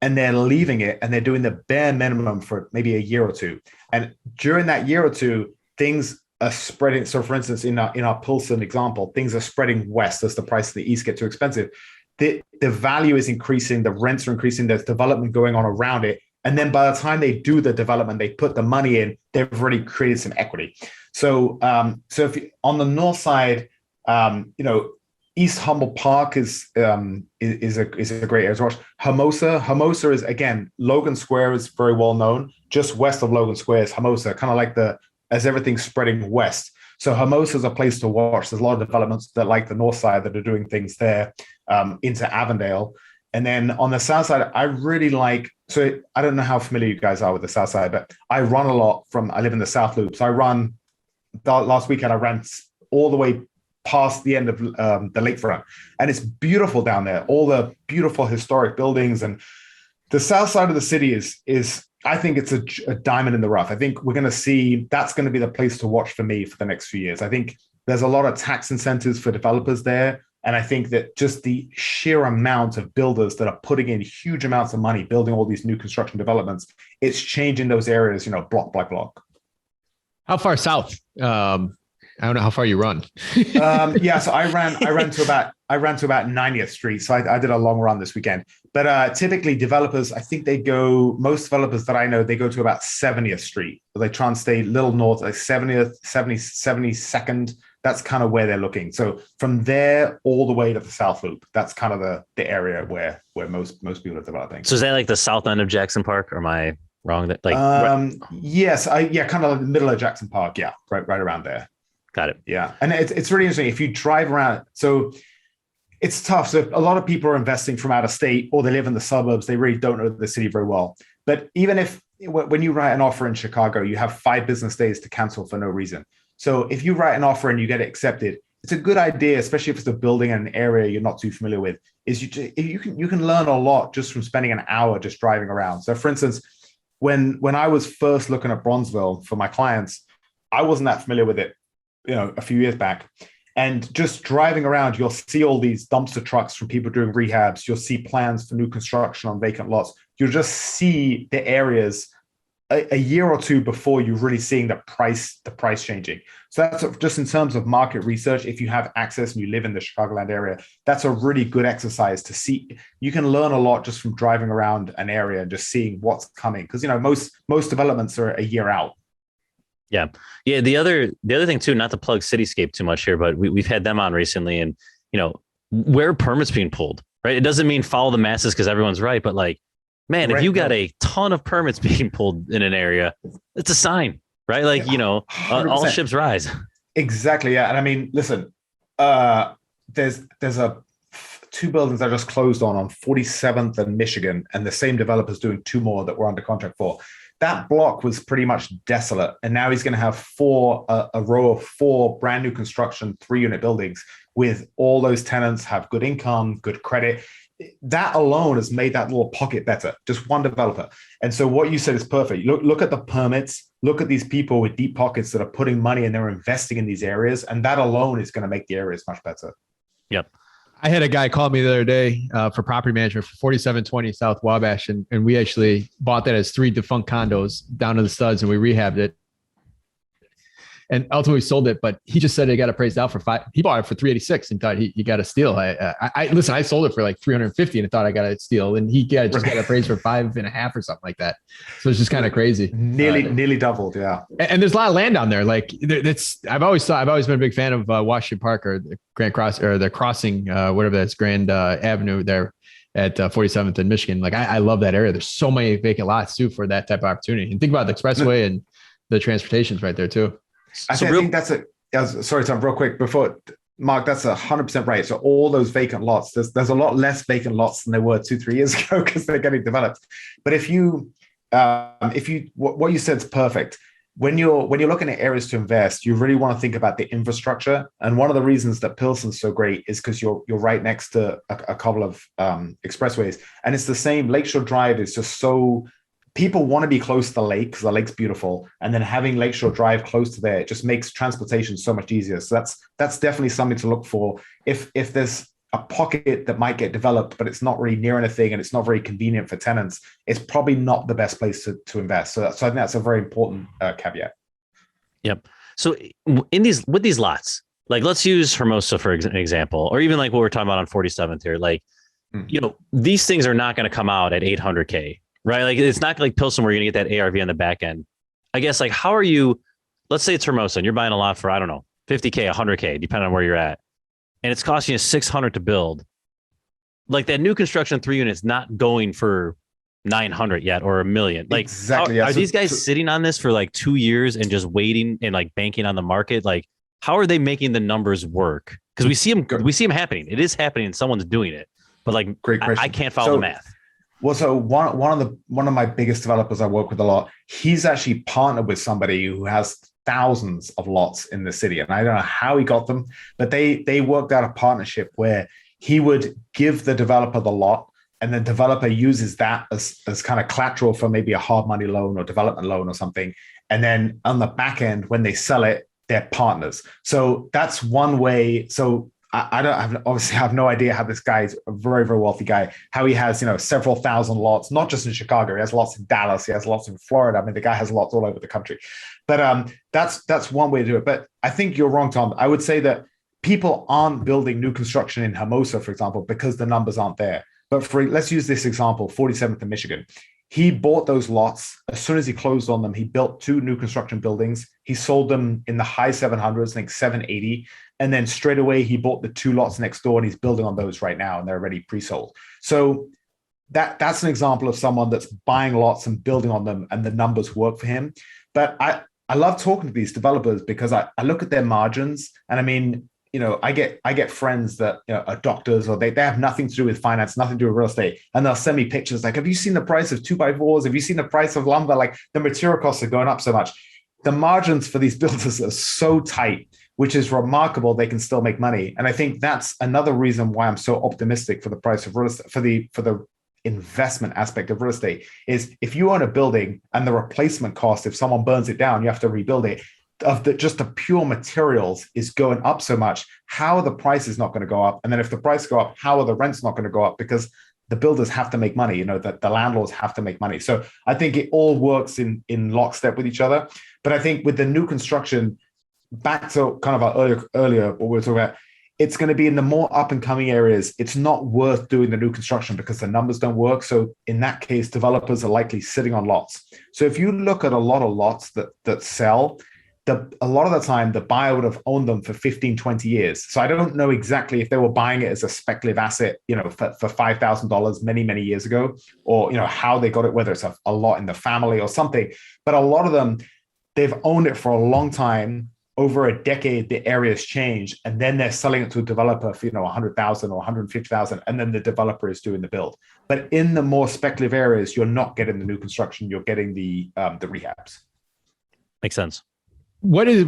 and they're leaving it, and they're doing the bare minimum for maybe a year or two. And during that year or two, things are spreading. So for instance, in our Pilsen example, things are spreading west as the price of the East get too expensive. The value is increasing, the rents are increasing, there's development going on around it. And then by the time they do the development, they put the money in, they've already created some equity. So if on the north side, East Humboldt Park is a great area to watch. 𝗲𝗄𝗂 is, again, Logan Square is very well known. Just west of Logan Square is 𝗲𝗄𝗂, kind of like as everything's spreading west. So 𝗲𝗄𝗂 is a place to watch. There's a lot of developments that, like the north side, that are doing things there into Avondale. And then on the south side, I really like, so I don't know how familiar you guys are with the south side, but I run a lot I live in the South Loop. So last weekend, I ran all the way past the end of the lakefront. And it's beautiful down there, all the beautiful historic buildings. And the south side of the city is I think it's a diamond in the rough. I think we're going to see, that's going to be the place to watch for me for the next few years. I think there's a lot of tax incentives for developers there. And I think that just the sheer amount of builders that are putting in huge amounts of money, building all these new construction developments, it's changing those areas, block by block. How far south? I don't know how far you run. So I ran to about 90th Street. So I did a long run this weekend. But typically developers, I think most developers that I know, they go to about 70th Street. They try and stay a little north, like 70th, 72nd. That's kind of where they're looking. So from there all the way to the South Loop, that's kind of the area where most people are developing. So is that like the south end of Jackson Park, or am I wrong? Yes, kind of like the middle of Jackson Park. Yeah, right around there. Got it. Yeah. And it's really interesting. If you drive around, so it's tough. So a lot of people are investing from out of state, or they live in the suburbs. They really don't know the city very well. But even when you write an offer in Chicago, you have 5 business days to cancel for no reason. So if you write an offer and you get it accepted, it's a good idea, especially if it's a building in an area you're not too familiar with, is you can learn a lot just from spending an hour just driving around. So for instance, when I was first looking at Bronzeville for my clients, I wasn't that familiar with it, a few years back. And just driving around, you'll see all these dumpster trucks from people doing rehabs. You'll see plans for new construction on vacant lots. You'll just see the areas a year or two before you're really seeing the price changing. So that's just in terms of market research. If you have access and you live in the Chicagoland area, that's a really good exercise to see. You can learn a lot just from driving around an area and just seeing what's coming. Because most developments are a year out. Yeah. The other thing too, not to plug Cityscape too much here, but we've had them on recently, and where permits being pulled, right? It doesn't mean follow the masses because everyone's right, but like, man, if you got a ton of permits being pulled in an area, it's a sign, right? Like, 100%. All ships rise. Exactly. Yeah. And I mean, listen, there's two buildings I just closed on 47th and Michigan, and the same developer's doing two more that we're under contract for. That block was pretty much desolate. And now he's going to have a row of four brand new construction, 3-unit buildings with all those tenants have good income, good credit. That alone has made that little pocket better, just one developer. And so what you said is perfect. Look at the permits, look at these people with deep pockets that are putting money and they're investing in these areas. And that alone is going to make the areas much better. Yep. I had a guy call me the other day for property management for 4720 South Wabash. And we actually bought that as 3 defunct condos down to the studs and we rehabbed it. And ultimately sold it, but he just said it got appraised out for 5. He bought it for 386 and thought he got a steal. Listen, I sold it for like 350 and I thought I got a steal, and he got appraised for 5.5 or something like that. So it's just kind of crazy. Nearly doubled, yeah. And there's a lot of land down there. Like I've always been a big fan of Washington Park or the Grand Cross or the Crossing, whatever that's Grand Avenue there at 47th in Michigan. Like I love that area. There's so many vacant lots too for that type of opportunity. And think about the expressway and the transportation's right there too. I think that's sorry, Tom, real quick before Mark, that's 100% right. So all those vacant lots, there's a lot less vacant lots than there were 2-3 years ago because they're getting developed. But if you what you said is perfect. When you're looking at areas to invest, you really want to think about the infrastructure. And one of the reasons that Pilsen's so great is because you're right next to a couple of expressways, and it's the same. Lakeshore Drive is just so. People want to be close to the lake because the lake's beautiful, and then having Lakeshore Drive close to there, it just makes transportation so much easier. So that's definitely something to look for. If there's a pocket that might get developed, but it's not really near anything and it's not very convenient for tenants, it's probably not the best place to invest. So I think that's a very important caveat. Yep. So with these lots, like let's use Hermosa for example, or even like what we're talking about on 47th here. Like, these things are not going to come out at $800K. Right. Like it's not like Pilsen where you're going to get that ARV on the back end. I guess like how are you, let's say it's Hermosa and you're buying a lot for, I don't know, 50K, 100K, depending on where you're at. And it's costing you 600 to build. Like that new construction 3 units not going for 900 yet or $1 million. Like exactly. Are these guys sitting on this for like 2 years and just waiting and like banking on the market? Like how are they making the numbers work? Because we see them happening. It is happening and someone's doing it. But like, great question. I can't follow the math. Well, so one of my biggest developers I work with a lot, he's actually partnered with somebody who has thousands of lots in the city. And I don't know how he got them, but they worked out a partnership where he would give the developer the lot and the developer uses that as kind of collateral for maybe a hard money loan or development loan or something. And then on the back end, when they sell it, they're partners. So that's one way. So I have no idea how this guy is a very, very wealthy guy, how he has, several thousand lots, not just in Chicago. He has lots in Dallas. He has lots in Florida. I mean, the guy has lots all over the country. But that's one way to do it. But I think you're wrong, Tom. I would say that people aren't building new construction in Hermosa, for example, because the numbers aren't there. But let's use this example, 47th in Michigan. He bought those lots. As soon as he closed on them, he built 2 new construction buildings. He sold them in the high 700s, I think 780. And then straight away, he bought the 2 lots next door and he's building on those right now and they're already pre-sold. So that's an example of someone that's buying lots and building on them and the numbers work for him. But I love talking to these developers because I look at their margins and I mean, I get friends that are doctors or they have nothing to do with finance, nothing to do with real estate. And they'll send me pictures like, have you seen the price of 2x4s? Have you seen the price of lumber? Like the material costs are going up so much. The margins for these builders are so tight, which is remarkable. They can still make money. And I think that's another reason why I'm so optimistic for the price of real estate, for the investment aspect of real estate is if you own a building and the replacement cost, if someone burns it down, you have to rebuild it. Just the pure materials is going up so much, how are the prices not going to go up? And then if the price go up, how are the rents not going to go up? Because the builders have to make money, that the landlords have to make money. So I think it all works in lockstep with each other. But I think with the new construction, back to kind of our earlier what we were talking about, it's going to be in the more up and coming areas. It's not worth doing the new construction because the numbers don't work. So in that case, developers are likely sitting on lots. So if you look at a lot of lots that sell, a lot of the time the buyer would have owned them for 15, 20 years. So I don't know exactly if they were buying it as a speculative asset, for $5,000 many, many years ago, or, how they got it, whether it's a lot in the family or something. But a lot of them, they've owned it for a long time. over a decade, the areas change, and then they're selling it to a developer for 100,000 or 150,000, and then the developer is doing the build. But in the more speculative areas, you're not getting the new construction; you're getting the rehabs. Makes sense. What is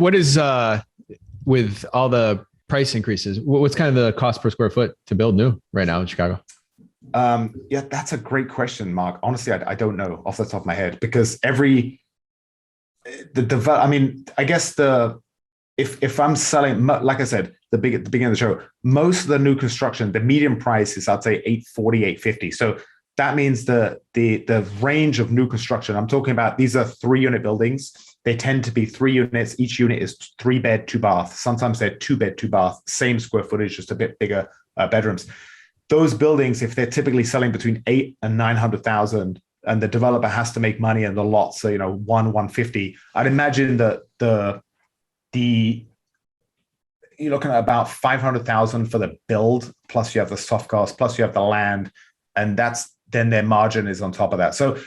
with all the price increases? What's kind of the cost per square foot to build new right now in Chicago? Yeah, that's a great question, Mark. Honestly, I don't know off the top of my head, because I guess if I'm selling, like I said, the beginning of the show, most of the new construction, the median price is, I'd say, 840, 850. So that means the range of new construction, I'm talking about, these are 3-unit buildings. They tend to be 3 units. Each unit is 3 bed, 2 bath. Sometimes they're 2 bed, 2 bath, same square footage, just a bit bigger bedrooms. Those buildings, if they're typically selling between 800,000 and 900,000, and the developer has to make money in the lot, so 150, I'd imagine that you're looking at about 500,000 for the build, plus you have the soft cost, plus you have the land, and then their margin is on top of that. So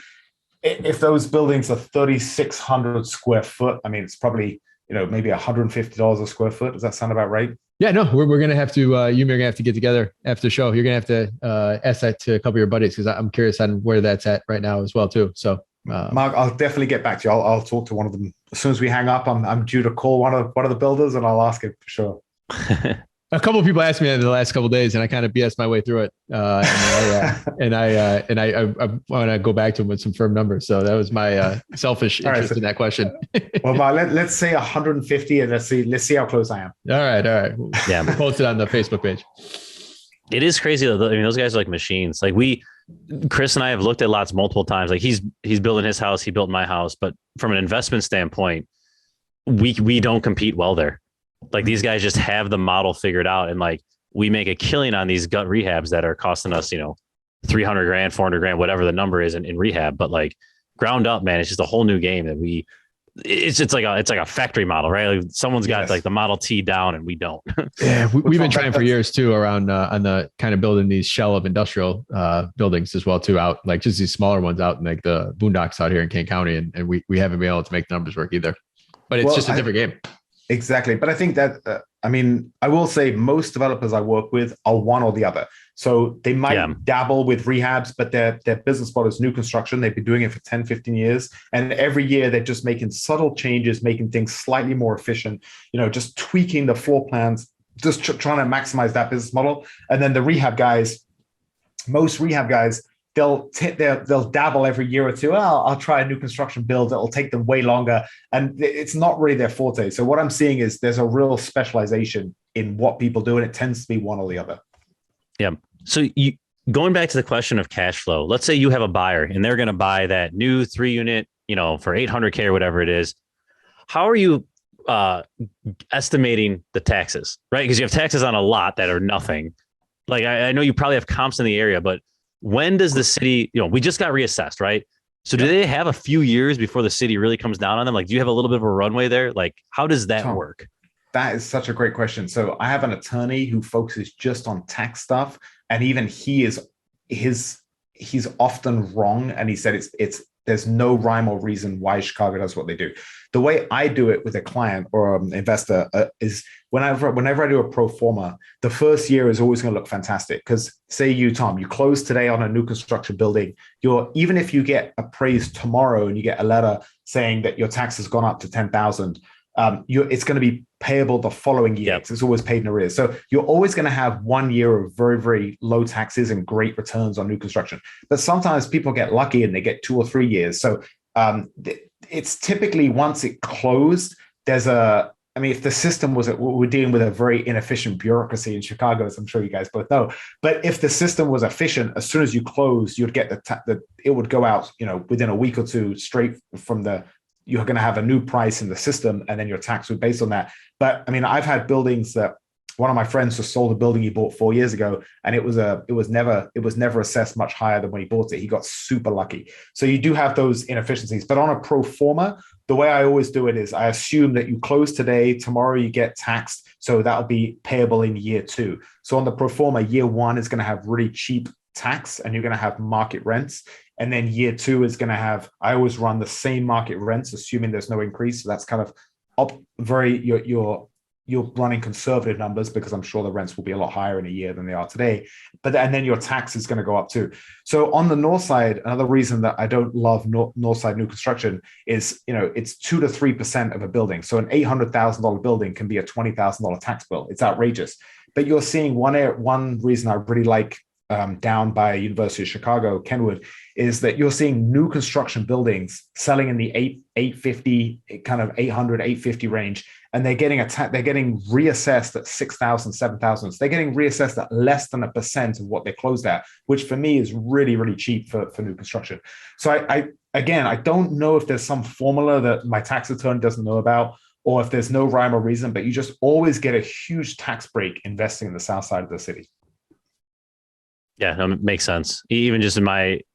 if those buildings are 3,600 square foot, I mean, it's probably maybe $150 a square foot. Does that sound about right? Yeah, no, we're gonna have to. You and me are gonna have to get together after the show. You're gonna have to ask that to a couple of your buddies, because I'm curious on where that's at right now as well too. So, Mark, I'll definitely get back to you. I'll talk to one of them as soon as we hang up. I'm due to call one of the builders, and I'll ask him for sure. A couple of people asked me in the last couple of days, and I kind of BS my way through it. And I want to go back to them with some firm numbers. So that was my selfish interest in that question. Well, let's say 150, and let's see how close I am. All right. Yeah, post it on the Facebook page. It is crazy though. I mean, those guys are like machines. Like Chris and I have looked at lots multiple times. Like he's building his house, he built my house, but from an investment standpoint, we don't compete well there. Like these guys just have the model figured out, and like we make a killing on these gut rehabs that are costing us, $300,000, $400,000, whatever the number is in rehab. But like ground up, man, it's just a whole new game that it's like a factory model, right? Like someone's got like the Model T down, and we don't. Yeah, we've been trying for years too around on the kind of building these shell of industrial buildings as well too, out like just these smaller ones out in like the boondocks out here in Kane County, and we haven't been able to make the numbers work either. But it's just a different game. Exactly. But I think that, I will say most developers I work with are one or the other. So they might dabble with rehabs, but their business model is new construction. They've been doing it for 10, 15 years. And every year they're just making subtle changes, making things slightly more efficient, just tweaking the floor plans, just trying to maximize that business model. And then the rehab guys, most rehab guys, they'll dabble every year or two. I'll try a new construction build. It'll take them way longer. And it's not really their forte. So what I'm seeing is there's a real specialization in what people do, and it tends to be one or the other. Yeah. So going back to the question of cash flow, let's say you have a buyer and they're going to buy that new 3-unit, for $800K or whatever it is. How are you estimating the taxes, right? Because you have taxes on a lot that are nothing. Like I know you probably have comps in the area, but when does the city, we just got reassessed, right? So do they have a few years before the city really comes down on them? Like, do you have a little bit of a runway there? Like, how does that work? That is such a great question. So I have an attorney who focuses just on tax stuff. And even he's often wrong. And he said there's no rhyme or reason why Chicago does what they do. The way I do it with a client or an investor is whenever I do a pro forma, the first year is always going to look fantastic. Because say you, Tom, you close today on a new construction building, even if you get appraised tomorrow and you get a letter saying that your tax has gone up to 10,000, it's going to be payable the following year. Yep. It's always paid in arrears. So you're always going to have 1 year of very, very low taxes and great returns on new construction. But sometimes people get lucky and they get 2 or 3 years. So it's typically once it closed, if the system we're dealing with a very inefficient bureaucracy in Chicago, as I'm sure you guys both know. But if the system was efficient, as soon as you close, you'd get it would go out, within a week or two straight from you're going to have a new price in the system, and then your tax would be based on that. But I've had buildings that one of my friends just sold a building he bought 4 years ago, and it was never assessed much higher than when he bought it. He got super lucky. So you do have those inefficiencies. But on a pro forma, the way I always do it is I assume that you close today, tomorrow you get taxed, so that'll be payable in year 2. So on the pro forma, year 1 is going to have really cheap tax, and you're going to have market rents. And then year 2 is going to have, I always run the same market rents, assuming there's no increase. So that's kind of you're running conservative numbers because I'm sure the rents will be a lot higher in a year than they are today. And then your tax is going to go up too. So on the north side, another reason that I don't love north side new construction is, it's 2 to 3% of a building. So an $800,000 building can be a $20,000 tax bill. It's outrageous. But you're seeing one reason I really like down by University of Chicago, Kenwood, is that you're seeing new construction buildings selling in the 850, kind of 800, 850 range. And they're getting reassessed at 6,000, 7,000. So they're getting reassessed at less than 1% of what they closed at, which for me is really, really cheap for new construction. So I don't know if there's some formula that my tax attorney doesn't know about, or if there's no rhyme or reason, but you just always get a huge tax break investing in the south side of the city. Yeah, no, it makes sense. Even just in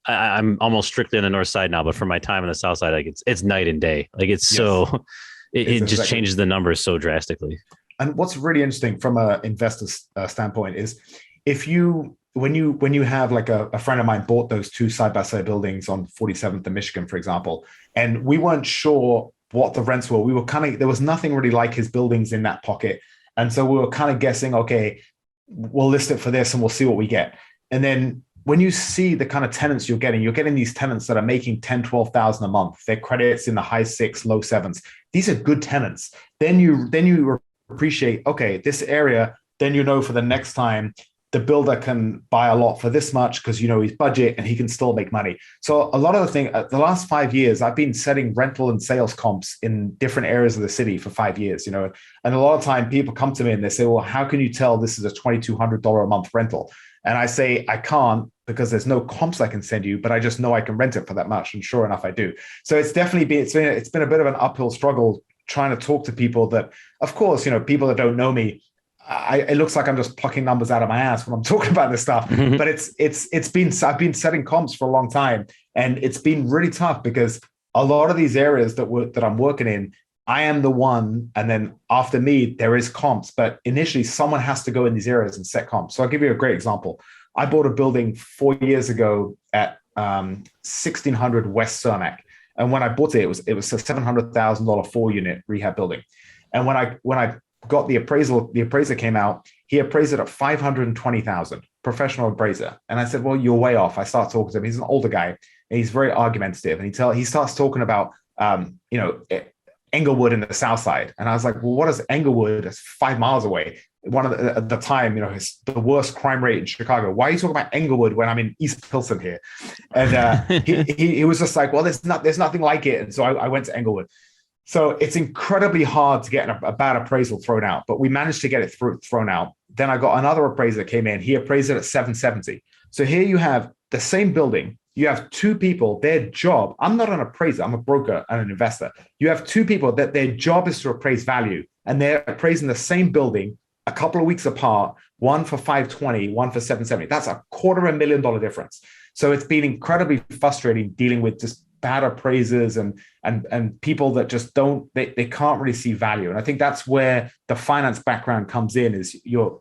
I'm almost strictly on the north side now, but for my time on the south side, like it's night and day. Like it's so, it just changes the numbers so drastically. And what's really interesting from an investor's standpoint is when you have like a friend of mine bought those two side-by-side buildings on 47th and Michigan, for example, and we weren't sure what the rents were. We were there was nothing really like his buildings in that pocket. And so we were kind of guessing, okay, we'll list it for this and we'll see what we get. And then when you see the kind of tenants you're getting these tenants that are making 10, 12,000 a month, their credits in the high 6, low 7s. These are good tenants. Then you appreciate, okay, this area, then for the next time the builder can buy a lot for this much because his budget and he can still make money. So a lot of the last 5 years, I've been setting rental and sales comps in different areas of the city for 5 years, and a lot of time people come to me and they say, well, how can you tell this is a $2,200 a month rental? And I say, I can't because there's no comps I can send you, but I just know I can rent it for that much. And sure enough, I do. So it's definitely been a bit of an uphill struggle trying to talk to people that, of course, people that don't know me, it looks like I'm just plucking numbers out of my ass when I'm talking about this stuff, but I've been setting comps for a long time, and it's been really tough because a lot of these areas that I'm working in, I am the one, and then after me, there is comps, but initially someone has to go in these areas and set comps. So I'll give you a great example. I bought a building 4 years ago at 1600 West 𝗬𝗓𝗏. And when I bought it, it was a $700,000 4-unit rehab building. And when I got the appraiser came out, he appraised it at $520,000, professional appraiser. And I said, well, you're way off. I start talking to him. He's an older guy and he's very argumentative. And he starts talking about, Englewood in the south side. And I was like, well, what is Englewood? It's 5 miles away. At the time, it's the worst crime rate in Chicago. Why are you talking about Englewood when I'm in East Pilsen here? And he was just like, well, there's nothing like it. And so I went to Englewood. So it's incredibly hard to get a bad appraisal thrown out, but we managed to get it thrown out. Then I got another appraiser that came in. He appraised it at 770. So here you have the same building. You have two people, their job, I'm not an appraiser, I'm a broker and an investor. You have two people that their job is to appraise value, and they're appraising the same building a couple of weeks apart, one for 520, one for 770. That's $250,000 difference. So it's been incredibly frustrating dealing with just bad appraisers and people that just they can't really see value. And I think that's where the finance background comes in, is you're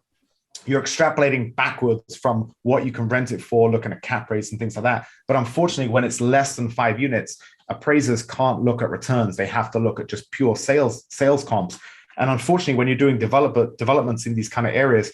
extrapolating backwards from what you can rent it for, looking at cap rates and things like that. But unfortunately, when it's less than 5 units, appraisers can't look at returns. They have to look at just pure sales comps. And unfortunately, when you're doing developments in these kind of areas,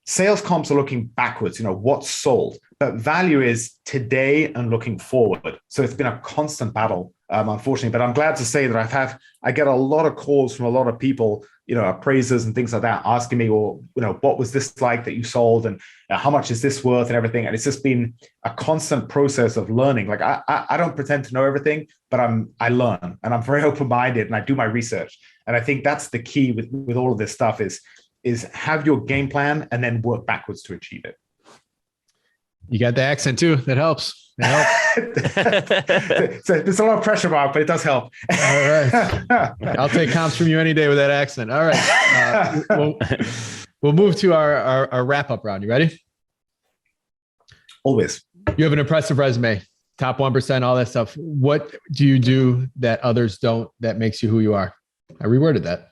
sales comps are looking backwards, what's sold. But value is today and looking forward. So it's been a constant battle, unfortunately. But I'm glad to say that I get a lot of calls from a lot of people, appraisers and things like that, asking me, well, what was this like that you sold, and how much is this worth and everything. And it's just been a constant process of learning. Like I don't pretend to know everything, but I learn, and I'm very open-minded, and I do my research. And I think that's the key with all of this stuff is have your game plan and then work backwards to achieve it. You got the accent too. That helps. There's a lot of pressure, Mark, but it does help. All right. I'll take comps from you any day with that accent. All right. We'll move to our wrap-up round. You ready? Always. You have an impressive resume, top 1%, all that stuff. What do you do that others don't that makes you who you are? I reworded that.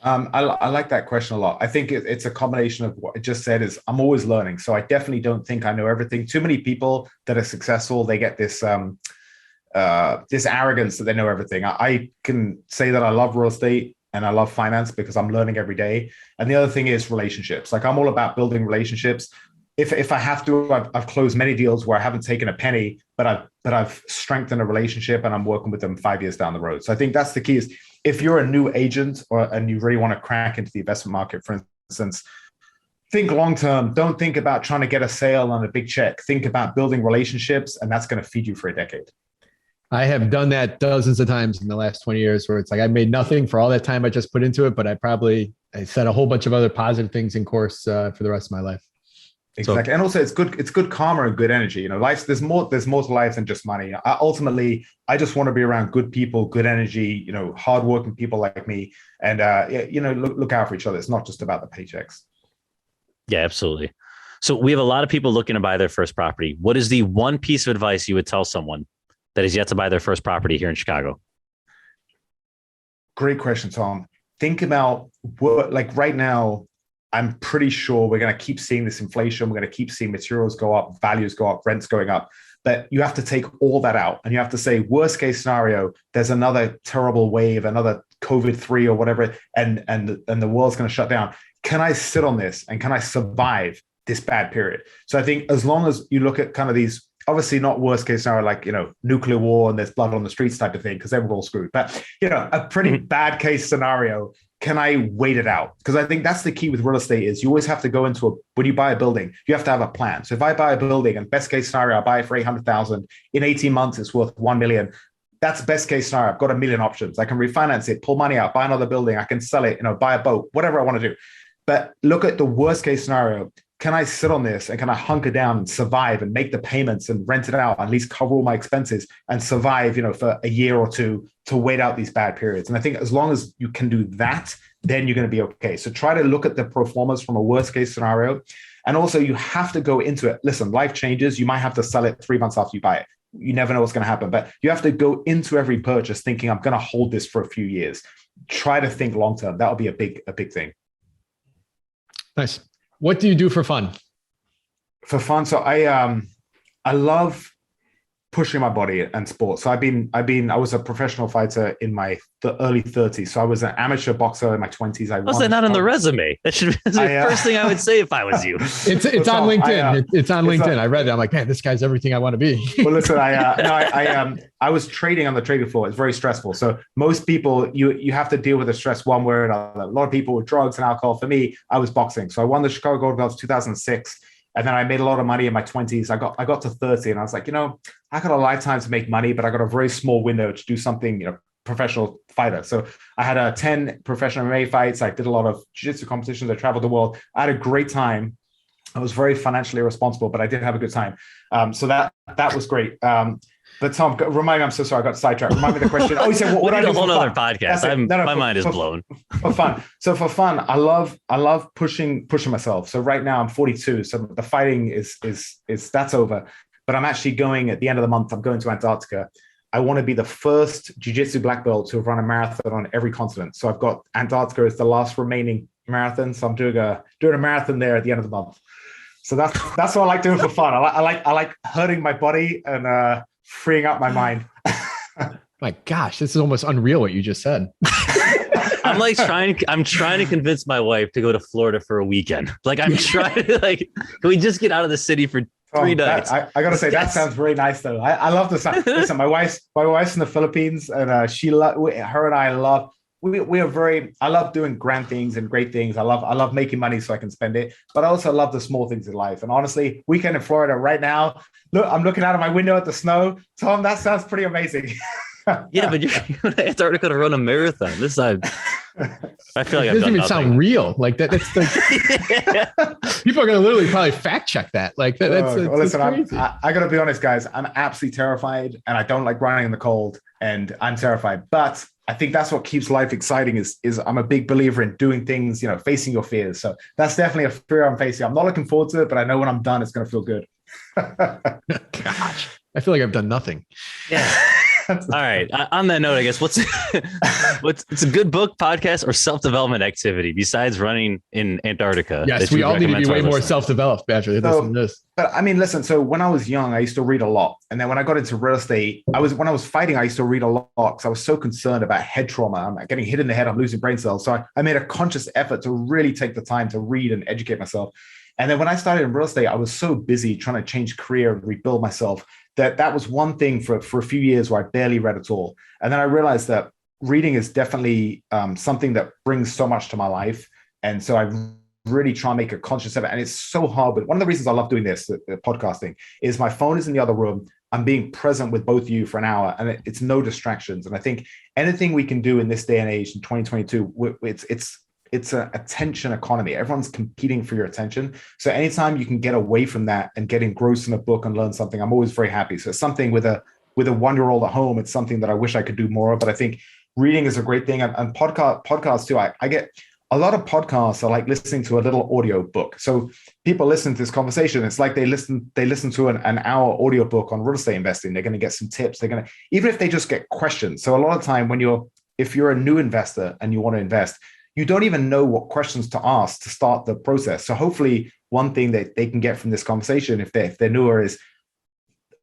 I like that question a lot. I think it's a combination of what I just said is I'm always learning. So I definitely don't think I know everything. Too many people that are successful, they get this arrogance that they know everything. I can say that I love real estate and I love finance because I'm learning every day. And the other thing is relationships. Like I'm all about building relationships. If I have to, I've closed many deals where I haven't taken a penny, but I've strengthened a relationship and I'm working with them 5 years down the road. So I think that's the key is if you're a new agent and you really want to crack into the investment market, for instance, think long-term. Don't think about trying to get a sale on a big check. Think about building relationships, and that's going to feed you for a decade. I have done that dozens of times in the last 20 years where it's like I made nothing for all that time I just put into it, but I said a whole bunch of other positive things in course for the rest of my life. Exactly. And also it's good karma and good energy. You know, there's more to life than just money. Ultimately, I just want to be around good people, good energy, you know, hardworking people like me. And, you know, look out for each other. It's not just about the paychecks. Yeah, absolutely. So we have a lot of people looking to buy their first property. What is the one piece of advice you would tell someone that is yet to buy their first property here in Chicago? Great question, Tom. Think about what, like right now, I'm pretty sure we're going to keep seeing this inflation. We're going to keep seeing materials go up, values go up, rents going up. But you have to take all that out and you have to say, worst case scenario, there's another terrible wave, another COVID-3 or whatever, and the world's going to shut down. Can I sit on this and can I survive this bad period? So I think as long as you look at kind of these, obviously not worst case scenario, like, you know, nuclear war and there's blood on the streets type of thing, because then we're all screwed. But, you know, a pretty bad case scenario, can I wait it out? Because I think that's the key with real estate is you always have to go into when you buy a building, you have to have a plan. So if I buy a building and best case scenario, I buy it for 800,000 in 18 months, it's worth 1 million. That's best case scenario. I've got a million options. I can refinance it, pull money out, buy another building. I can sell it, you know, buy a boat, whatever I want to do. But look at the worst case scenario. Can I sit on this and can I hunker down and survive and make the payments and rent it out, at least cover all my expenses and survive, you know, for a year or two to wait out these bad periods? And I think as long as you can do that, then you're going to be okay. So try to look at the pro formas from a worst case scenario. And also you have to go into it. Listen, life changes. You might have to sell it 3 months after you buy it. You never know what's going to happen, but you have to go into every purchase thinking I'm going to hold this for a few years. Try to think long-term. That'll be a big thing. Nice. What do you do for fun? For fun, so I love pushing my body and sports. So I was a professional fighter in my early 30s. So I was an amateur boxer in my 20s. Was that not on the resume? That should be the first thing I would say if I was you. It's on LinkedIn. It's on LinkedIn. I read it. I'm like, man, this guy's everything I want to be. Well, listen, I was trading on the trading floor. It's very stressful. So most people, you have to deal with the stress one way or another. A lot of people with drugs and alcohol. For me, I was boxing. So I won the Chicago Gold Belts 2006. And then I made a lot of money in my 20s. I got to 30 and I was like, you know, I got a lifetime to make money, but I got a very small window to do something, you know, professional fighter. So I had 10 professional MMA fights. I did a lot of jiu-jitsu competitions. I traveled the world. I had a great time. I was very financially responsible, but I did have a good time. So that was great. But Tom, remind me, I'm so sorry, I got sidetracked. Remind me the question. Oh, you said, what I do? A whole other podcast. My mind is blown. For fun. So for fun, I love pushing myself. So right now I'm 42. So the fighting is that's over. But I'm actually going at the end of the month. I'm going to Antarctica. I want to be the first jiu-jitsu black belt to have run a marathon on every continent. So I've got Antarctica as the last remaining marathon. So I'm doing a marathon there at the end of the month. So that's what I like doing for fun. I like hurting my body and freeing up my mind. My gosh, this is almost unreal what you just said. I'm trying to convince my wife to go to Florida for a weekend. Like I'm trying to can we just get out of the city for 3 nights? I gotta say, that sounds very nice though. I love the sound. Listen, my wife's in the Philippines and her and I love, I love doing grand things and great things. I love making money so I can spend it, but I also love the small things in life. And honestly, weekend in Florida right now, look, I'm looking out of my window at the snow. Tom, that sounds pretty amazing. Yeah, but you're going to Antarctica to run a marathon. This time, I feel like it doesn't even sound real. Like that. That's the people are going to literally probably fact check that. Like that. Well, listen, I got to be honest, guys. I'm absolutely terrified, and I don't like running in the cold, and I'm terrified. But I think that's what keeps life exciting. Is I'm a big believer in doing things, you know, facing your fears. So that's definitely a fear I'm facing. I'm not looking forward to it, but I know when I'm done, it's going to feel good. Gosh, I feel like I've done nothing. Yeah. All right. On that note, I guess what's it's a good book, podcast, or self-development activity besides running in Antarctica? Yes, we all need to be way more self-developed after listening to this. But I mean, listen, so when I was young, I used to read a lot. And then when I got into real estate, when I was fighting, I used to read a lot because I was so concerned about head trauma. I'm getting hit in the head, I'm losing brain cells. So I made a conscious effort to really take the time to read and educate myself. And then when I started in real estate, I was so busy trying to change career and rebuild myself that was one thing for a few years where I barely read at all. And then I realized that reading is definitely something that brings so much to my life. And so I really try and make a conscious effort. And it's so hard. But one of the reasons I love doing this, the podcasting, is my phone is in the other room. I'm being present with both of you for an hour, and it's no distractions. And I think anything we can do in this day and age in 2022, it's an attention economy. Everyone's competing for your attention. So anytime you can get away from that and get engrossed in a book and learn something, I'm always very happy. So it's something with a 1-year-old at home. It's something that I wish I could do more of, but I think reading is a great thing. And podcasts too. I get a lot of podcasts are like listening to a little audio book. So people listen to this conversation. It's like they listen to an hour audio book on real estate investing. They're going to get some tips. Even if they just get questions. So a lot of time if you're a new investor and you want to invest, you don't even know what questions to ask to start the process. So hopefully one thing that they can get from this conversation, if they're newer, is,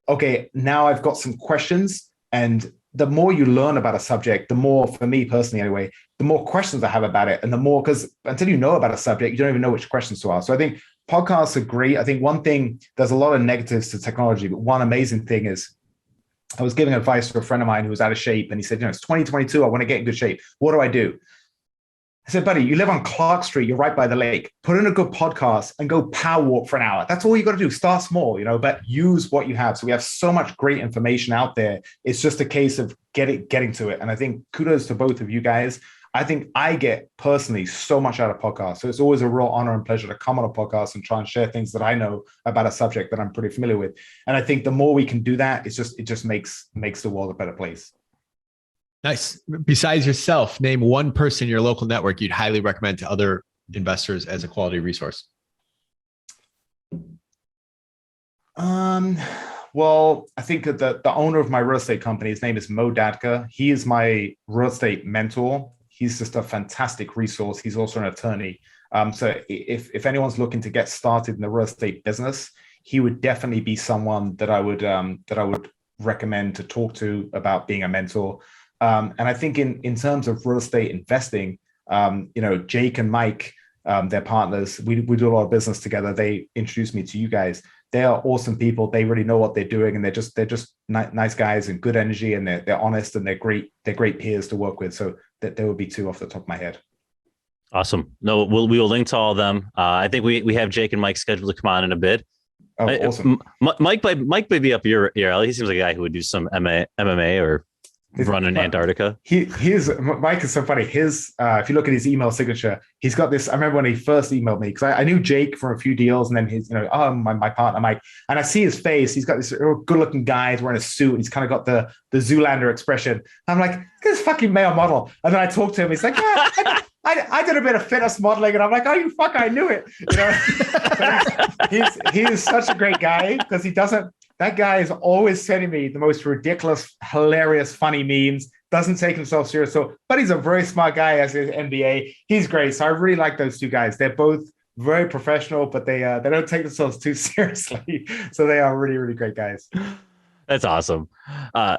okay, now I've got some questions. And the more you learn about a subject, the more, for me personally anyway, the more questions I have about it. And the more, because until you know about a subject, you don't even know which questions to ask. So I think podcasts are great. I think one thing, there's a lot of negatives to technology, but one amazing thing is, I was giving advice to a friend of mine who was out of shape. And he said, it's 2022. I want to get in good shape. What do I do? I said, buddy, you live on Clark Street. You're right by the lake. Put in a good podcast and go power walk for an hour. That's all you got to do. Start small, but use what you have. So we have so much great information out there. It's just a case of getting to it. And I think kudos to both of you guys. I think I get personally so much out of podcasts. So it's always a real honor and pleasure to come on a podcast and try and share things that I know about a subject that I'm pretty familiar with. And I think the more we can do that, it just makes the world a better place. Nice. Besides yourself, name one person in your local network you'd highly recommend to other investors as a quality resource. Well, I think that the owner of my real estate company, his name is 𝗤𝘃𝗲𝗀𝗀. He is my real estate mentor. He's just a fantastic resource. He's also an attorney. So if anyone's looking to get started in the real estate business, he would definitely be someone that I would recommend to talk to about being a mentor. And I think in terms of real estate investing, Jake and Mike, they're partners. We do a lot of business together. They introduced me to you guys. They are awesome people. They really know what they're doing, and they're just nice guys and good energy, and they're honest, and they're great peers to work with. So that there would be two off the top of my head. Awesome. No, we will link to all of them. I think we have Jake and Mike scheduled to come on in a bit. Oh, awesome. Mike may be up your alley. He seems like a guy who would do some MMA or run in Antarctica. Mike is so funny. If you look at his email signature, he's got this. I remember when he first emailed me, because I knew Jake from a few deals, and then his, my partner Mike, and I see his face. He's got this good-looking guy wearing a suit, and he's kind of got the Zoolander expression. I'm like, this fucking male model. And then I talked to him. He's like, yeah, I did a bit of fitness modeling, and I'm like, oh, you fuck, I knew it. He is such a great guy, because he doesn't. That guy is always sending me the most ridiculous, hilarious, funny memes. Doesn't take himself serious. But he's a very smart guy as his MBA. He's great. So I really like those two guys. They're both very professional, but they don't take themselves too seriously. So they are really, really great guys. That's awesome.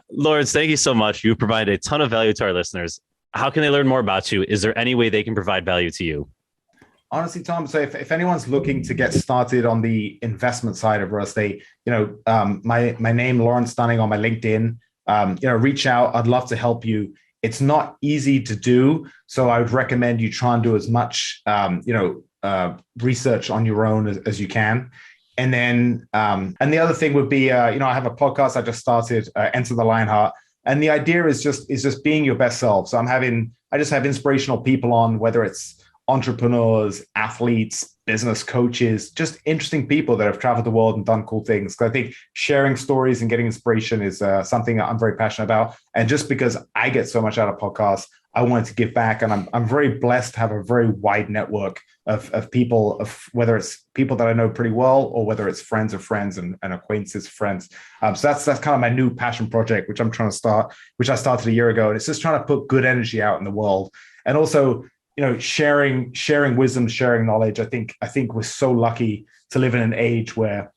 Lawrence, thank you so much. You provide a ton of value to our listeners. How can they learn more about you? Is there any way they can provide value to you? Honestly, Tom, so if anyone's looking to get started on the investment side of real estate, my name, Lawrence Dunning, on my LinkedIn, reach out. I'd love to help you. It's not easy to do. So I would recommend you try and do as much, research on your own as you can. And then, and the other thing would be, I have a podcast I just started, Enter the Lionheart. And the idea is just being your best self. So I just have inspirational people on, whether it's entrepreneurs, athletes, business coaches, just interesting people that have traveled the world and done cool things. I think sharing stories and getting inspiration is something that I'm very passionate about. And just because I get so much out of podcasts, I wanted to give back. And I'm very blessed to have a very wide network of people, of whether it's people that I know pretty well, or whether it's friends of friends and acquaintances of friends. So that's kind of my new passion project, which I'm trying to start, which I started a year ago. And it's just trying to put good energy out in the world. And also, sharing wisdom, sharing knowledge. I think we're so lucky to live in an age where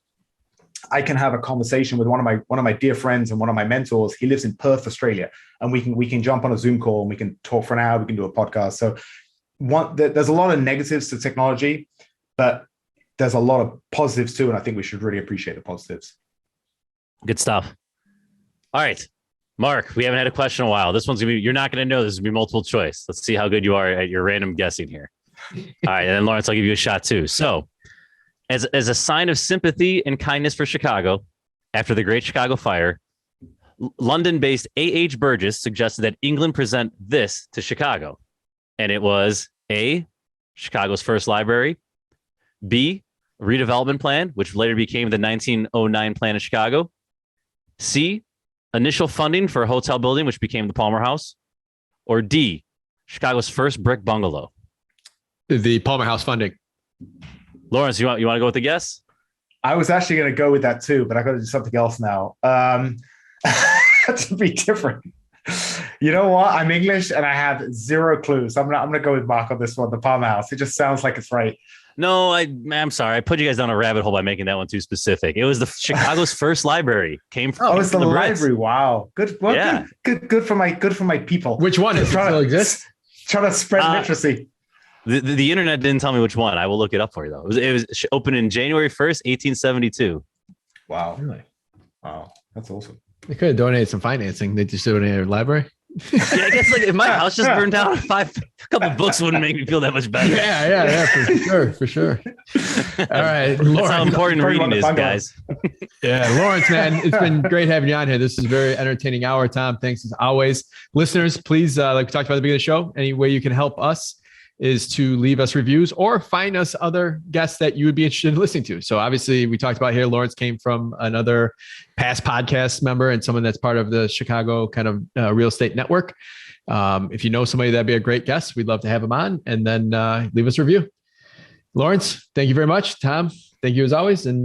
I can have a conversation with one of my dear friends and one of my mentors. He lives in Perth, Australia, and we can jump on a Zoom call and we can talk for an hour. We can do a podcast. So there's a lot of negatives to technology, but there's a lot of positives too. And I think we should really appreciate the positives. Good stuff. All right, Mark, we haven't had a question in a while. This one's going to be, you're not going to know. This is going to be multiple choice. Let's see how good you are at your random guessing here. All right. And then Lawrence, I'll give you a shot too. So as a sign of sympathy and kindness for Chicago, after the Great Chicago Fire, London-based A.H. Burgess suggested that England present this to Chicago. And it was A, Chicago's first library, B, redevelopment plan, which later became the 1909 plan of Chicago, C, initial funding for a hotel building, which became the Palmer House, or D, Chicago's first brick bungalow. The Palmer House funding. Lawrence, you want to go with the guess? I was actually going to go with that too, but I got to do something else now. To be different. You know what? I'm English and I have zero clues. I'm gonna go with Mark on this one. The Palmer House. It just sounds like it's right. No, I'm sorry. I put you guys down a rabbit hole by making that one too specific. It was the Chicago's first library. Came from it's the library. Wow, good. Well, yeah, good for my people. Which one? Does it still exist? Trying to spread literacy. The internet didn't tell me which one. I will look it up for you though. It was opened in January 1st, 1872. Wow. Really? Wow, that's awesome. They could have donated some financing. They just donated a library. Yeah, I guess if my house just burned down, a couple books wouldn't make me feel that much better. Yeah, for sure. All right, Lawrence, that's how important reading is, guys. Yeah, Lawrence, man, it's been great having you on here. This is a very entertaining hour, Tom. Thanks as always. Listeners, please, like we talked about at the beginning of the show, any way you can help us is to leave us reviews or find us other guests that you would be interested in listening to. So obviously we talked about here, Lawrence came from another past podcast member and someone that's part of the Chicago kind of real estate network. If you know somebody, that'd be a great guest. We'd love to have him on, and then leave us a review. Lawrence, thank you very much. Tom, thank you as always. And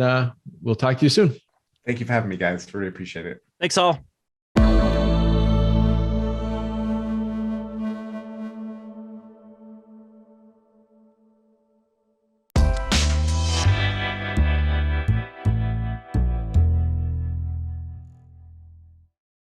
we'll talk to you soon. Thank you for having me, guys. Really appreciate it. Thanks all.